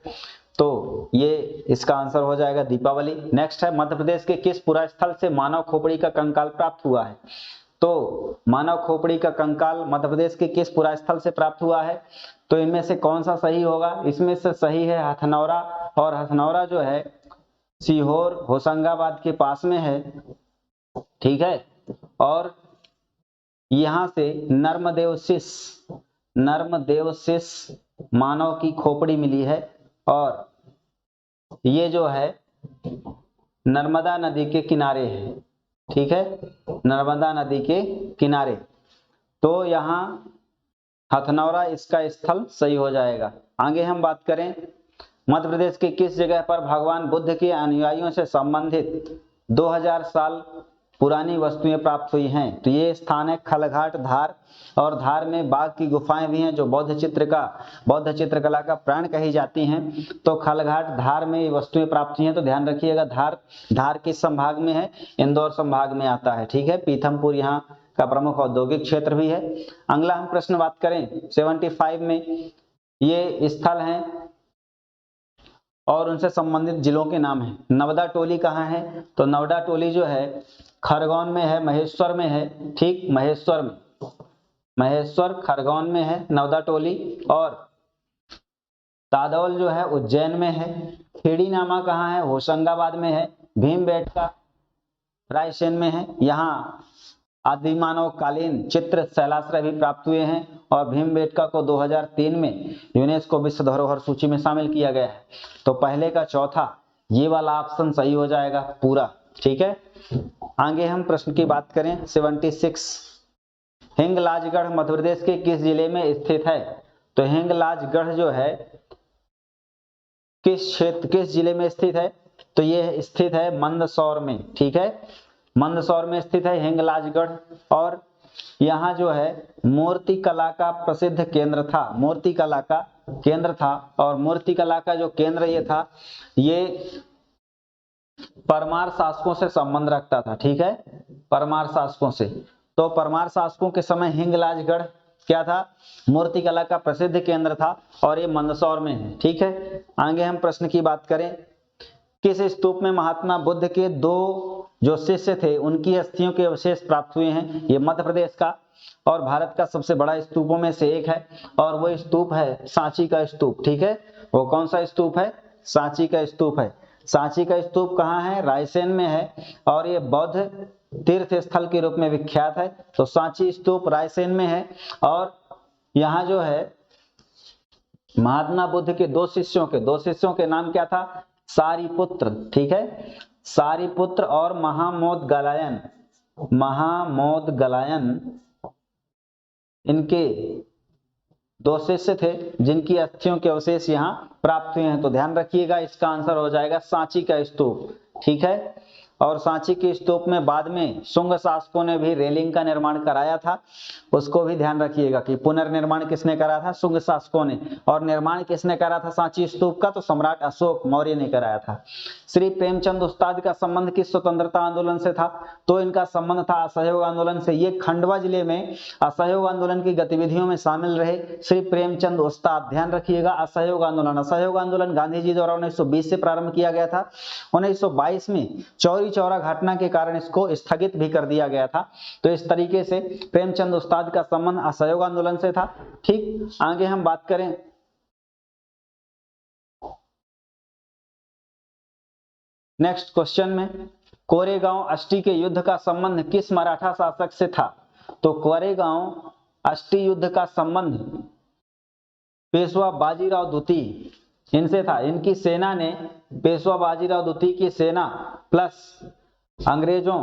तो ये इसका आंसर हो जाएगा दीपावली। नेक्स्ट है, मध्य प्रदेश के किस पुरास्थल से मानव खोपड़ी का कंकाल प्राप्त हुआ है? तो मानव खोपड़ी का कंकाल मध्य प्रदेश के किस पुरास्थल से प्राप्त हुआ है? तो इनमें से कौन सा सही होगा? इसमें से सही है हथनौरा, और हथनौरा जो है सीहोर होशंगाबाद के पास में है, ठीक है। और यहां से नर्मदेवशिश मानव की खोपड़ी मिली है, और ये जो है नर्मदा नदी के किनारे है, ठीक है, नर्मदा नदी के किनारे। तो यहां हथनौरा इसका स्थल सही हो जाएगा। आगे हम बात करें, मध्य प्रदेश के किस जगह पर भगवान बुद्ध के अनुयायियों से संबंधित 2000 साल पुरानी वस्तुएं प्राप्त हुई हैं? तो ये स्थान है खलघाट, धार, और धार में बाघ की गुफाएं भी हैं जो बौद्ध चित्रकला का प्राण कही जाती हैं। तो खलघाट, धार में ये वस्तुएं प्राप्त हुई हैं। तो ध्यान रखिएगा, धार किस संभाग में है? इंदौर संभाग में आता है, ठीक है। पीथमपुर यहाँ का प्रमुख औद्योगिक क्षेत्र भी है। अगला हम प्रश्न बात करें 75 में, ये स्थल हैं और उनसे संबंधित जिलों के नाम हैं। नवदा टोली कहाँ है? तो नवदा टोली जो है खरगोन में है, महेश्वर में है, ठीक, महेश्वर खरगोन में है नवदा टोली। और तादौल जो है उज्जैन में है। खेड़ी नामा कहाँ है? होशंगाबाद में है। भीमबेटका रायसेन में है। यहाँ आदिमानव कालीन चित्र शैलाश्रय भी प्राप्त हुए हैं, और भीमबेटका को 2003 में यूनेस्को विश्व धरोहर सूची में शामिल किया गया है। तो पहले का चौथा, ये वाला ऑप्शन सही हो जाएगा पूरा, ठीक है। आगे हम प्रश्न की बात करें 76, हिंगलाजगढ़ मध्य प्रदेश के किस जिले में स्थित है? तो हिंगलाजगढ़ जो है किस जिले में स्थित है? तो ये स्थित है मंदसौर में, ठीक है, मंदसौर में स्थित है हिंगलाजगढ़। और यहाँ जो है मूर्ति कला का प्रसिद्ध केंद्र था, और मूर्ति कला का जो केंद्र ये था, ये परमार शासकों से संबंध रखता था, ठीक है, परमार शासकों से। तो परमार शासकों के समय हिंगलाजगढ़ क्या था? मूर्ति कला का प्रसिद्ध केंद्र था, और ये मंदसौर में है, ठीक है। आगे हम प्रश्न की बात करें, किस स्तूप में महात्मा बुद्ध के 2 जो शिष्य थे उनकी अस्थियों के अवशेष प्राप्त हुए हैं? ये मध्य प्रदेश का और भारत का सबसे बड़ा स्तूपों में से एक है, और वो स्तूप है सांची का स्तूप, ठीक है। वो कौन सा स्तूप है? सांची का स्तूप है। सांची का स्तूप कहाँ है? रायसेन में है, और ये बौद्ध तीर्थ स्थल के रूप में विख्यात है। तो सांची स्तूप रायसेन में है, और यहाँ जो है महात्मा बुद्ध के 2 शिष्यों के नाम क्या था? सारिपुत्र, ठीक है, सारिपुत्र और महामोदगलायन इनके 2 शिष्य थे जिनकी अस्थियों के अवशेष यहाँ प्राप्त हुए हैं। तो ध्यान रखिएगा, इसका आंसर हो जाएगा सांची का स्तूप, ठीक है। और सांची के स्तूप में बाद में शुंग शासकों ने भी रेलिंग का निर्माण कराया था, उसको भी ध्यान रखिएगा कि पुनर्निर्माण किसने करा था? शुंग शासकों ने। और निर्माण किसने करा था सांची स्तूप का? तो सम्राट अशोक मौर्य ने कराया था। श्री प्रेमचंद उस्ताद का संबंध किस स्वतंत्रता आंदोलन से था? तो इनका संबंध था असहयोग आंदोलन से। ये खंडवा जिले में असहयोग आंदोलन की गतिविधियों में शामिल रहे श्री प्रेमचंद उस्ताद। ध्यान रखिएगा, असहयोग आंदोलन गांधी जी द्वारा 1920 से प्रारंभ किया गया था। 1922 में चौरी चौरा घटना के कारण इसको स्थगित भी कर दिया गया था। तो इस तरीके से प्रेमचंद उस्ताद का संबंध असहयोग आंदोलन से था, ठीक। आगे हम बात करें नेक्स्ट क्वेश्चन में, कोरेगांव अष्टी के युद्ध का संबंध किस मराठा शासक से था? तो कोरेगांव अष्टी युद्ध का संबंध पेशवा बाजीराव द्वितीय इनसे था। इनकी सेना ने, पेशवा बाजीराव द्वितीय की सेना प्लस अंग्रेजों,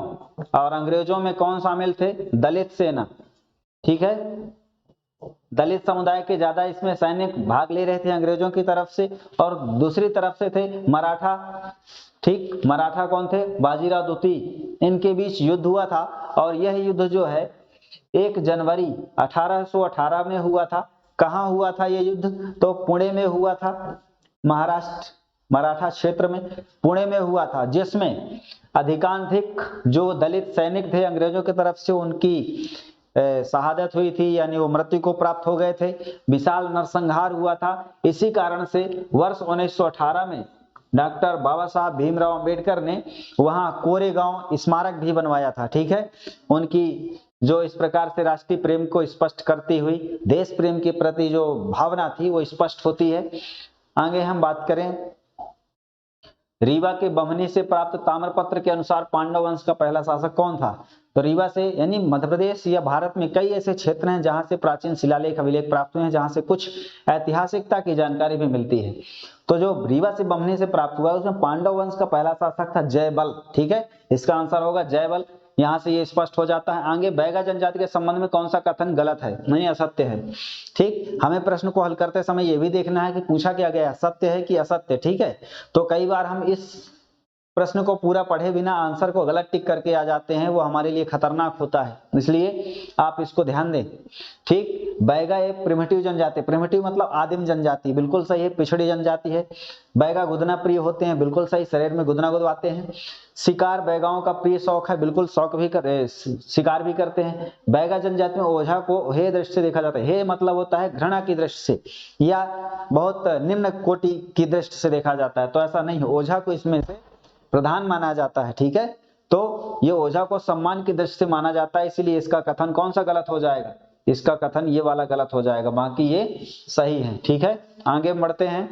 और अंग्रेजों में कौन शामिल थे? दलित सेना, ठीक है। दलित समुदाय के ज्यादा इसमें सैनिक भाग ले रहे थे अंग्रेजों की तरफ से, और दूसरी तरफ से थे मराठा, ठीक। मराठा कौन थे? बाजीराव द्वितीय। इनके बीच युद्ध हुआ था, और यह युद्ध जो है 1 जनवरी 1818 में हुआ था। कहाँ हुआ था ये युद्ध? तो पुणे में हुआ था, महाराष्ट्र मराठा क्षेत्र में पुणे में हुआ था, जिसमें अधिकांशिक जो दलित सैनिक थे अंग्रेजों की तरफ से उनकी शहादत हुई थी, यानी वो मृत्यु को प्राप्त हो गए थे। विशाल नरसंहार हुआ था। इसी कारण से वर्ष 1918 में डॉक्टर बाबा साहब भीमराव अंबेडकर ने वहां कोरेगांव स्मारक भी बनवाया था। ठीक है, उनकी जो इस प्रकार से राष्ट्रीय प्रेम को स्पष्ट करती हुई देश प्रेम के प्रति जो भावना थी वो स्पष्ट होती है। आगे हम बात करें, रीवा के बमनी से प्राप्त ताम्रपत्र के अनुसार पांडव वंश का पहला शासक कौन था? तो रीवा से, यानी मध्य प्रदेश या भारत में कई ऐसे क्षेत्र हैं जहां से प्राचीन शिलालेख अभिलेख प्राप्त हुए हैं, जहां से कुछ ऐतिहासिकता की जानकारी भी मिलती है। तो जो रीवा से बमनी से प्राप्त हुआ उसमें पांडव वंश का पहला शासक था जयबल। ठीक है, इसका आंसर होगा जयबल। यहां से ये स्पष्ट हो जाता है। आगे बैगा जनजाति के संबंध में कौन सा कथन गलत है, नहीं असत्य है। ठीक, हमें प्रश्न को हल करते समय यह भी देखना है कि पूछा क्या गया है, सत्य है कि असत्य। ठीक है, तो कई बार हम इस प्रश्न को पूरा पढ़े बिना आंसर को गलत टिक करके आ जाते हैं, वो हमारे लिए खतरनाक होता है, इसलिए आप इसको ध्यान दें। ठीक, बैगा एक प्रिमिटिव जनजाति, प्रिमिटिव मतलब आदिम जनजाति, बिल्कुल सही है, पिछड़ी जनजाति है। बैगा गुदना प्रिय होते हैं, बिल्कुल सही, शरीर में गुदना गुदवाते हैं। शिकार बैगाओं का प्रिय शौक है, बिल्कुल शौक भी शिकार भी करते हैं। बैगा जनजाति में ओझा को हे दृष्टि से देखा जाता है। हे मतलब होता है घृणा की दृष्टि से या बहुत निम्न कोटि की दृष्टि से देखा जाता है, तो ऐसा नहीं है, ओझा को इसमें से प्रधान माना जाता है। ठीक है, तो ये ओझा को सम्मान की दृष्टि से माना जाता है, इसीलिए इसका कथन कौन सा गलत हो जाएगा? इसका कथन ये वाला गलत हो जाएगा, बाकी ये सही है। ठीक है, आगे बढ़ते हैं।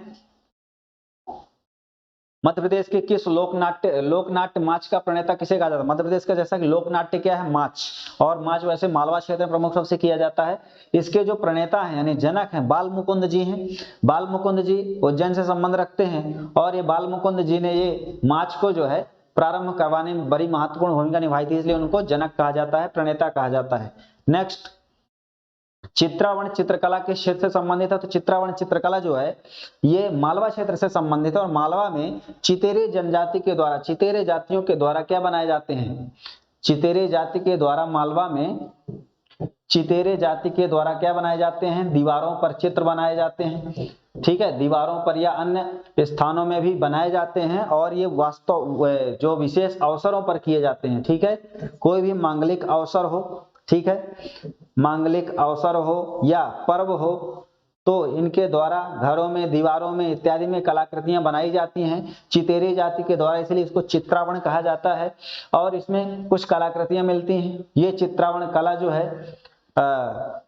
मध्य प्रदेश के किस लोकनाट्य माच का प्रणेता किसे कहा जाता है? मध्य प्रदेश का जैसा कि लोकनाट्य क्या है, माच, और माच वैसे मालवा क्षेत्र में प्रमुख रूप से किया जाता है। इसके जो प्रणेता हैं यानी जनक हैं बाल मुकुंद जी हैं। बाल मुकुंद जी उज्जैन से संबंध रखते हैं और ये बाल मुकुंद जी ने ये माच को जो है प्रारंभ करवाने में बड़ी महत्वपूर्ण भूमिका निभाई थी, इसलिए उनको जनक कहा जाता है, प्रणेता कहा जाता है। नेक्स्ट, चित्रावण चित्रकला किस क्षेत्र से संबंधित है? तो चित्रावण चित्रकला जो है ये मालवा क्षेत्र से संबंधित है और मालवा में चितेरे जनजाति के द्वारा, चितेरे जातियों के द्वारा क्या बनाए जाते हैं? चितेरे जाति के द्वारा मालवा में चितेरे जाति के द्वारा क्या बनाए जाते हैं? दीवारों पर चित्र बनाए जाते हैं। ठीक है, दीवारों पर या अन्य स्थानों में भी बनाए जाते हैं और ये वास्तव जो विशेष अवसरों पर किए जाते हैं। ठीक है, कोई भी मांगलिक अवसर हो, ठीक है, मांगलिक अवसर हो या पर्व हो तो इनके द्वारा घरों में, दीवारों में इत्यादि में कलाकृतियां बनाई जाती हैं चितेरे जाति के द्वारा, इसलिए इसको चित्रावण कहा जाता है और इसमें कुछ कलाकृतियां मिलती हैं। ये चित्रावण कला जो है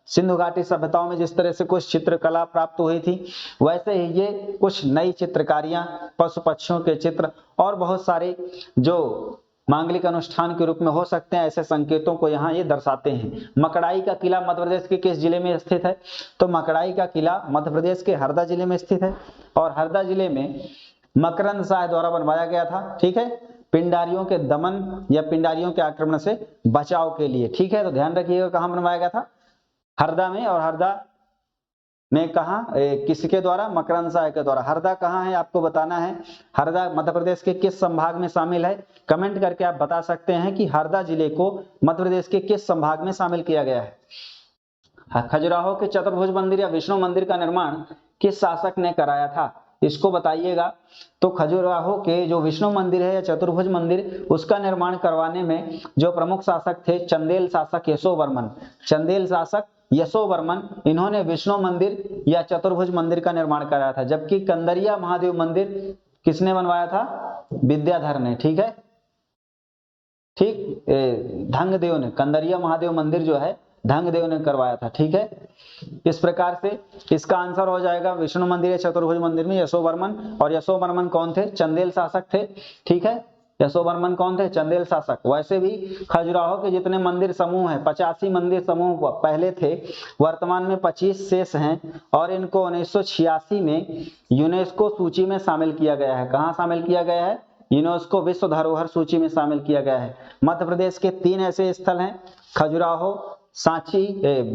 सिंधु घाटी सभ्यताओं में जिस तरह से कुछ चित्रकला प्राप्त हुई थी, वैसे ही ये कुछ नई चित्रकारियां, पशु पक्षियों के चित्र और बहुत सारे जो मांगलिक अनुष्ठान के रूप में हो सकते हैं, ऐसे संकेतों को यहाँ ये दर्शाते हैं। मकड़ाई का किला मध्य प्रदेश के किस जिले में स्थित है? तो मकड़ाई का किला मध्य प्रदेश के हरदा जिले में स्थित है और हरदा जिले में मकरंद शाह द्वारा बनवाया गया था। ठीक है, पिंडारियों के दमन या पिंडारियों के आक्रमण से बचाव के लिए। ठीक है, तो ध्यान रखिएगा कहाँ बनवाया गया था? हरदा में। और हरदा में कहा, किसके द्वारा? मकरंद शाह के द्वारा। हरदा कहाँ है आपको बताना है। हरदा मध्य प्रदेश के किस संभाग में शामिल है? कमेंट करके आप बता सकते हैं कि हरदा जिले को मध्य प्रदेश के किस संभाग में शामिल किया गया है। खजुराहो के चतुर्भुज मंदिर या विष्णु मंदिर का निर्माण किस शासक ने कराया था? इसको बताइएगा। तो खजुराहो के जो विष्णु मंदिर है या चतुर्भुज मंदिर, उसका निर्माण करवाने में जो प्रमुख शासक थे चंदेल शासक यशोवर्मन। चंदेल शासक यशोवर्मन, इन्होंने विष्णु मंदिर या चतुर्भुज मंदिर का निर्माण कराया था, जबकि कंदरिया महादेव मंदिर किसने बनवाया था? विद्याधर ने। ठीक है, ठीक, धंगदेव ने। कंदरिया महादेव मंदिर जो है धंगदेव ने करवाया था। ठीक है, इस प्रकार से इसका आंसर हो जाएगा विष्णु मंदिर या चतुर्भुज मंदिर में यशोवर्मन। और यशोवर्मन कौन थे? चंदेल शासक थे। ठीक है, यशोवर्मन कौन थे? चंदेल शासक। वैसे भी खजुराहो के जितने मंदिर समूह हैं, 85 मंदिर समूह पहले थे, वर्तमान में 25 शेष हैं और इनको 1986 में यूनेस्को सूची में शामिल किया गया है। कहाँ शामिल किया गया है? यूनेस्को विश्व धरोहर सूची में शामिल किया गया है। मध्य प्रदेश के 3 ऐसे स्थल हैं, खजुराहो, सांची,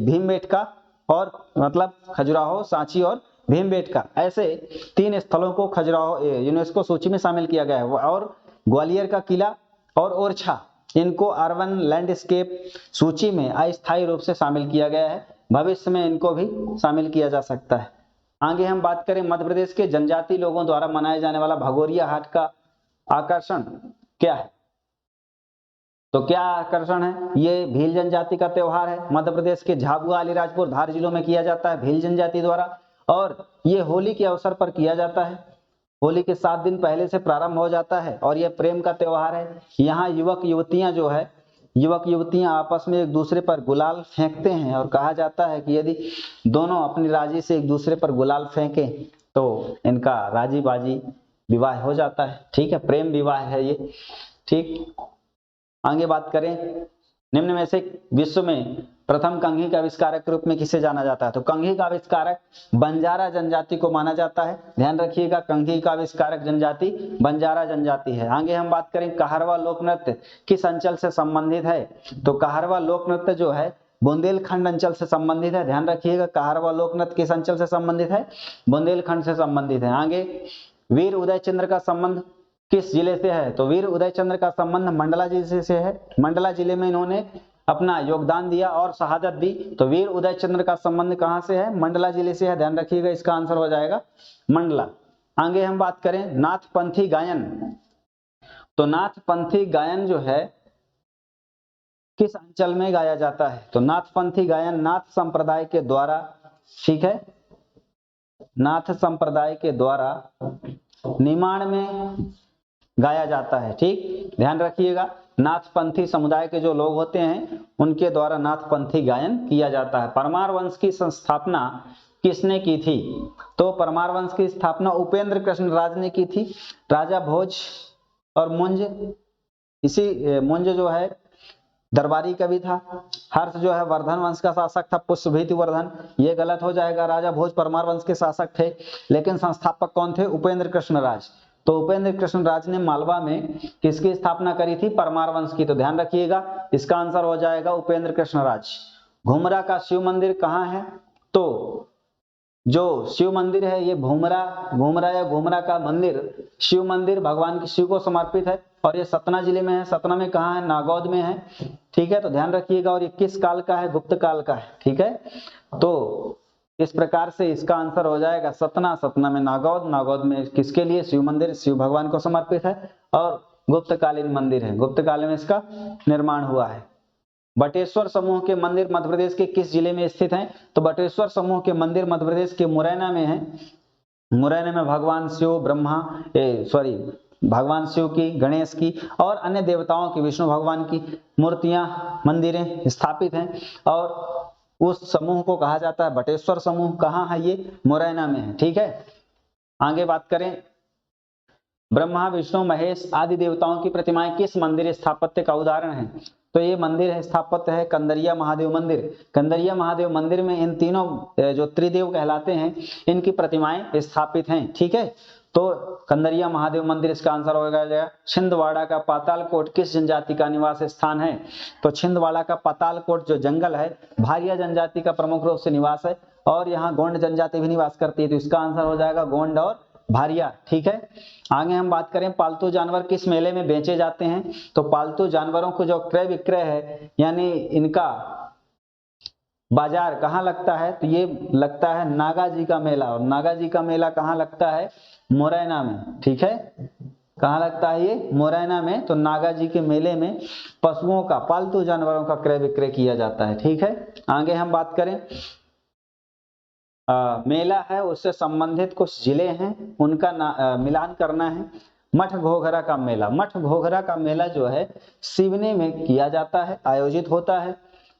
भीमबेटका और मतलब खजुराहो, सांची और भीमबेटका, ऐसे 3 स्थलों को खजुराहो यूनेस्को सूची में शामिल किया गया है। और ग्वालियर का किला और ओरछा, इनको अर्बन लैंडस्केप सूची में अस्थायी रूप से शामिल किया गया है, भविष्य में इनको भी शामिल किया जा सकता है। आगे हम बात करें मध्य प्रदेश के जनजातीय लोगों द्वारा मनाया जाने वाला भगोरिया हाट का आकर्षण क्या है? तो क्या आकर्षण है? ये भील जनजाति का त्योहार है। मध्य प्रदेश के झाबुआ, अलीराजपुर, धार जिलों में किया जाता है भील जनजाति द्वारा, और ये होली के अवसर पर किया जाता है। होली के 7 दिन पहले से प्रारंभ हो जाता है और यह प्रेम का त्योहार है। यहाँ युवक युवतियां आपस में एक दूसरे पर गुलाल फेंकते हैं और कहा जाता है कि यदि दोनों अपनी राजी से एक दूसरे पर गुलाल फेंके तो इनका राजी बाजी विवाह हो जाता है। ठीक है, प्रेम विवाह है ये। ठीक, आगे बात करें, निम्न में से विश्व में प्रथम कंघी का आविष्कारक के रूप में किसे जाना जाता है? तो कंघी का आविष्कारक बंजारा जनजाति को माना जाता है। ध्यान रखिएगा, कंघी का आविष्कारक जनजाति बंजारा जनजाति है। आगे हम बात करें कहरवा लोक नृत्य किस अंचल से संबंधित है? तो कहरवा लोक नृत्य जो है बुंदेलखंड अंचल से संबंधित है। ध्यान रखिएगा, कहरवा लोक नृत्य किस अंचल से संबंधित है? बुंदेलखंड से संबंधित है। आगे, वीर उदय चंद्र का संबंध किस जिले से है? तो वीर उदय चंद्र का संबंध मंडला जिले से है। मंडला जिले में इन्होंने अपना योगदान दिया और शहादत दी। तो वीर उदय चंद्र का संबंध कहां से है? मंडला जिले से है। ध्यान रखिएगा, इसका आंसर हो जाएगा मंडला। आगे हम बात करें नाथपंथी गायन। तो नाथपंथी गायन जो है किस अंचल में गाया जाता है? तो नाथपंथी गायन नाथ संप्रदाय के द्वारा, ठीक है, नाथ संप्रदाय के द्वारा निमाड़ में गाया जाता है। ठीक, ध्यान रखिएगा, नाथपंथी समुदाय के जो लोग होते हैं उनके द्वारा नाथपंथी गायन किया जाता है। परमार वंश की संस्थापना किसने की थी? तो परमार वंश की स्थापना उपेंद्र कृष्ण राज ने की थी। राजा भोज और मुंज, इसी मुंज जो है दरबारी कवि था। हर्ष जो है वर्धन वंश का शासक था, पुष्पभीति वर्धन, ये गलत हो जाएगा। राजा भोज परमार वंश के शासक थे, लेकिन संस्थापक कौन थे? उपेंद्र कृष्ण राज। तो उपेंद्र कृष्ण राज ने मालवा में किसकी स्थापना करी थी? परमार वंश की। तो ध्यान रखिएगा, इसका आंसर हो जाएगा उपेंद्र कृष्ण राज। घुमरा का शिव मंदिर कहाँ है? तो जो शिव मंदिर है ये घुमरा का मंदिर, शिव मंदिर भगवान शिव को समर्पित है और ये सतना जिले में है। सतना में कहाँ है? नागौद में है। ठीक है, तो ध्यान रखिएगा, और ये किस काल का है? गुप्त काल का है। ठीक है, तो इस प्रकार से इसका आंसर हो जाएगा सतना। सतना में नागौद, नागौद में किसके लिए? शिव मंदिर, शिव भगवान को समर्पित है और गुप्तकालीन मंदिर है, गुप्त काल में इसका निर्माण हुआ है। बटेश्वर समूह के मंदिर मध्य प्रदेश के किस जिले में स्थित हैं? तो बटेश्वर समूह के मंदिर मध्य प्रदेश के मुरैना में है। मुरैना में भगवान शिव की, गणेश की और अन्य देवताओं की, विष्णु भगवान की मूर्तियां, मंदिरें स्थापित हैं और उस समूह को कहा जाता है बटेश्वर समूह। कहाँ है ये? मुरैना में है। ठीक है, आगे बात करें, ब्रह्मा विष्णु महेश आदि देवताओं की प्रतिमाएं किस मंदिर स्थापत्य का उदाहरण है? तो ये मंदिर है, स्थापत्य है कंदरिया महादेव मंदिर। कंदरिया महादेव मंदिर में इन तीनों जो त्रिदेव कहलाते हैं इनकी प्रतिमाएं स्थापित हैं। ठीक है, तो कंदरिया महादेव मंदिर इसका आंसर हो जाएगा। छिंदवाड़ा का पातालकोट किस जनजाति का निवास स्थान है? तो छिंदवाड़ा का पातालकोट जो जंगल है भारिया जनजाति का प्रमुख रूप से निवास है और यहाँ गोंड जनजाति भी निवास करती है। तो इसका आंसर हो जाएगा गोंड और भारिया। ठीक है, आगे हम बात करें पालतू जानवर किस मेले में बेचे जाते हैं? तो पालतू जानवरों को जो क्रय विक्रय है यानी इनका बाजार कहाँ लगता है? तो ये लगता है नागा जी का मेला, और नागा जी का मेला कहाँ लगता है? मुरैना में। ठीक है, कहाँ लगता है ये? मुरैना में। तो नागा जी के मेले में पशुओं का, पालतू जानवरों का क्रय विक्रय किया जाता है। ठीक है, आगे हम बात करें, मेला है उससे संबंधित कुछ जिले हैं उनका मिलान करना है। मठ घोघरा का मेला, मठ घोघरा का मेला जो है सिवनी में किया जाता है, आयोजित होता है।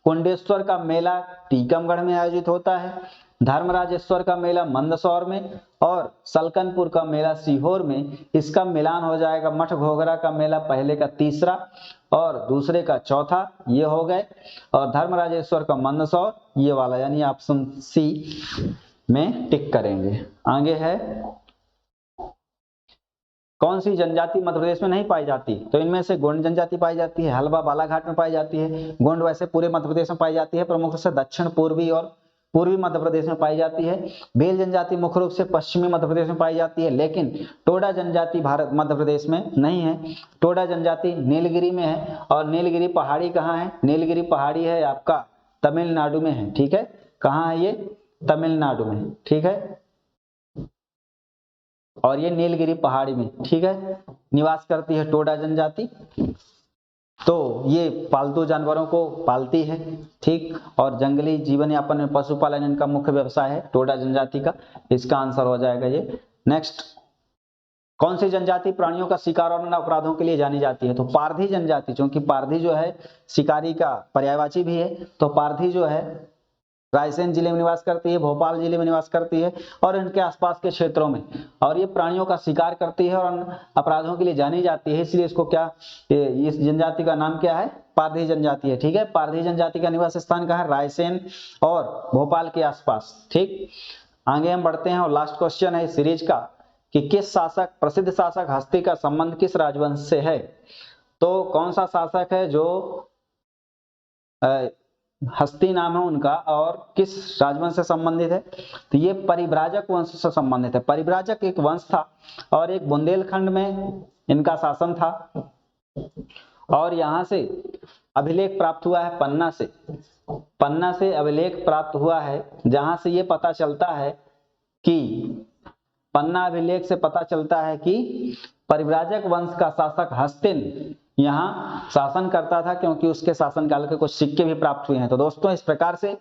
कुंडेश्वर का मेला टीकमगढ़ में आयोजित होता है। धर्मराजेश्वर का मेला मंदसौर में और सलकनपुर का मेला सीहोर में। इसका मिलान हो जाएगा, मठ घोघरा का मेला पहले का तीसरा और दूसरे का चौथा, ये हो गए, और धर्मराजेश्वर का मंदसौर, ये वाला, यानी ऑप्शन सी में टिक करेंगे। आगे है, कौन सी जनजाति मध्य प्रदेश में नहीं पाई जाती? तो इनमें से गोंड जनजाति पाई जाती है, हलवा बालाघाट में पाई जाती है। गोंड वैसे पूरे मध्य प्रदेश में पाई जाती है, प्रमुख रूप से दक्षिण पूर्वी और पूर्वी मध्य प्रदेश में पाई जाती है। भील जनजाति मुख्य रूप से पश्चिमी मध्य प्रदेश में पाई जाती है, लेकिन टोडा जनजाति भारत मध्य प्रदेश में नहीं है। टोडा जनजाति नीलगिरी में है, और नीलगिरी पहाड़ी कहाँ है? नीलगिरी पहाड़ी है आपका तमिलनाडु में है, ठीक है। कहाँ है ये? तमिलनाडु में, ठीक है। और ये नीलगिरी पहाड़ी में, ठीक है, निवास करती है टोडा जनजाति। तो ये पालतू जानवरों को पालती है, ठीक, और जंगली जीवन यापन में पशुपालन इनका मुख्य व्यवसाय है टोडा जनजाति का। इसका आंसर हो जाएगा ये। नेक्स्ट, कौन सी जनजाति प्राणियों का शिकार और अन्य अपराधों के लिए जानी जाती है? तो पारधी जनजाति, क्योंकि पारधी जो है शिकारी का पर्यायवाची भी है, तो पारधी जो है रायसेन जिले में निवास करती है, भोपाल जिले में निवास करती है और इनके आसपास के क्षेत्रों में, और ये प्राणियों का शिकार करती है और अपराधों के लिए जानी जाती है, इसलिए इसको क्या, इस जनजाति का नाम क्या है? पारधी जनजाति है, ठीक है। पारधी जनजाति का निवास स्थान कहाँ है? रायसेन और भोपाल के आसपास, ठीक। आगे हम बढ़ते हैं और लास्ट क्वेश्चन है इस सीरीज का कि किस शासक, प्रसिद्ध शासक हस्ती का संबंध किस राजवंश से है? तो कौन सा शासक है जो हस्ती नाम है उनका और किस राजवंश से संबंधित है? तो ये परिव्राजक वंश से संबंधित है। परिव्राजक एक वंश था और एक बुंदेलखंड में इनका शासन था, और यहां से अभिलेख प्राप्त हुआ है पन्ना से। पन्ना से अभिलेख प्राप्त हुआ है, जहां से ये पता चलता है कि पन्ना अभिलेख से पता चलता है कि परिव्राजक वंश का शासक हस्तिन यहाँ शासन करता था, क्योंकि उसके शासनकाल के कुछ सिक्के भी प्राप्त हुए हैं। तो दोस्तों, इस प्रकार से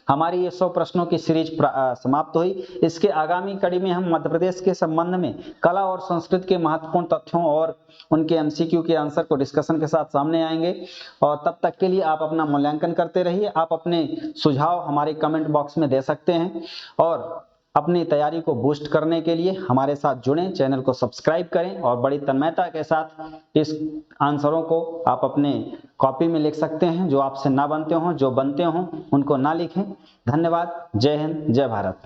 हमारी ये 100 प्रश्नों की सीरीज समाप्त हुई। इसके आगामी कड़ी में हम मध्य प्रदेश के संबंध में कला और संस्कृति के महत्वपूर्ण तथ्यों और उनके एमसीक्यू के आंसर को डिस्कशन के साथ सामने आएंगे। और तब तक के लिए आप अपना मूल्यांकन करते रहिए। आप अपने सुझाव हमारे कमेंट बॉक्स में दे सकते हैं, और अपनी तैयारी को बूस्ट करने के लिए हमारे साथ जुड़ें, चैनल को सब्सक्राइब करें और बड़ी तन्मयता के साथ इस आंसरों को आप अपने कॉपी में लिख सकते हैं। जो आपसे ना बनते हों, जो बनते हों उनको ना लिखें। धन्यवाद। जय हिंद, जय भारत।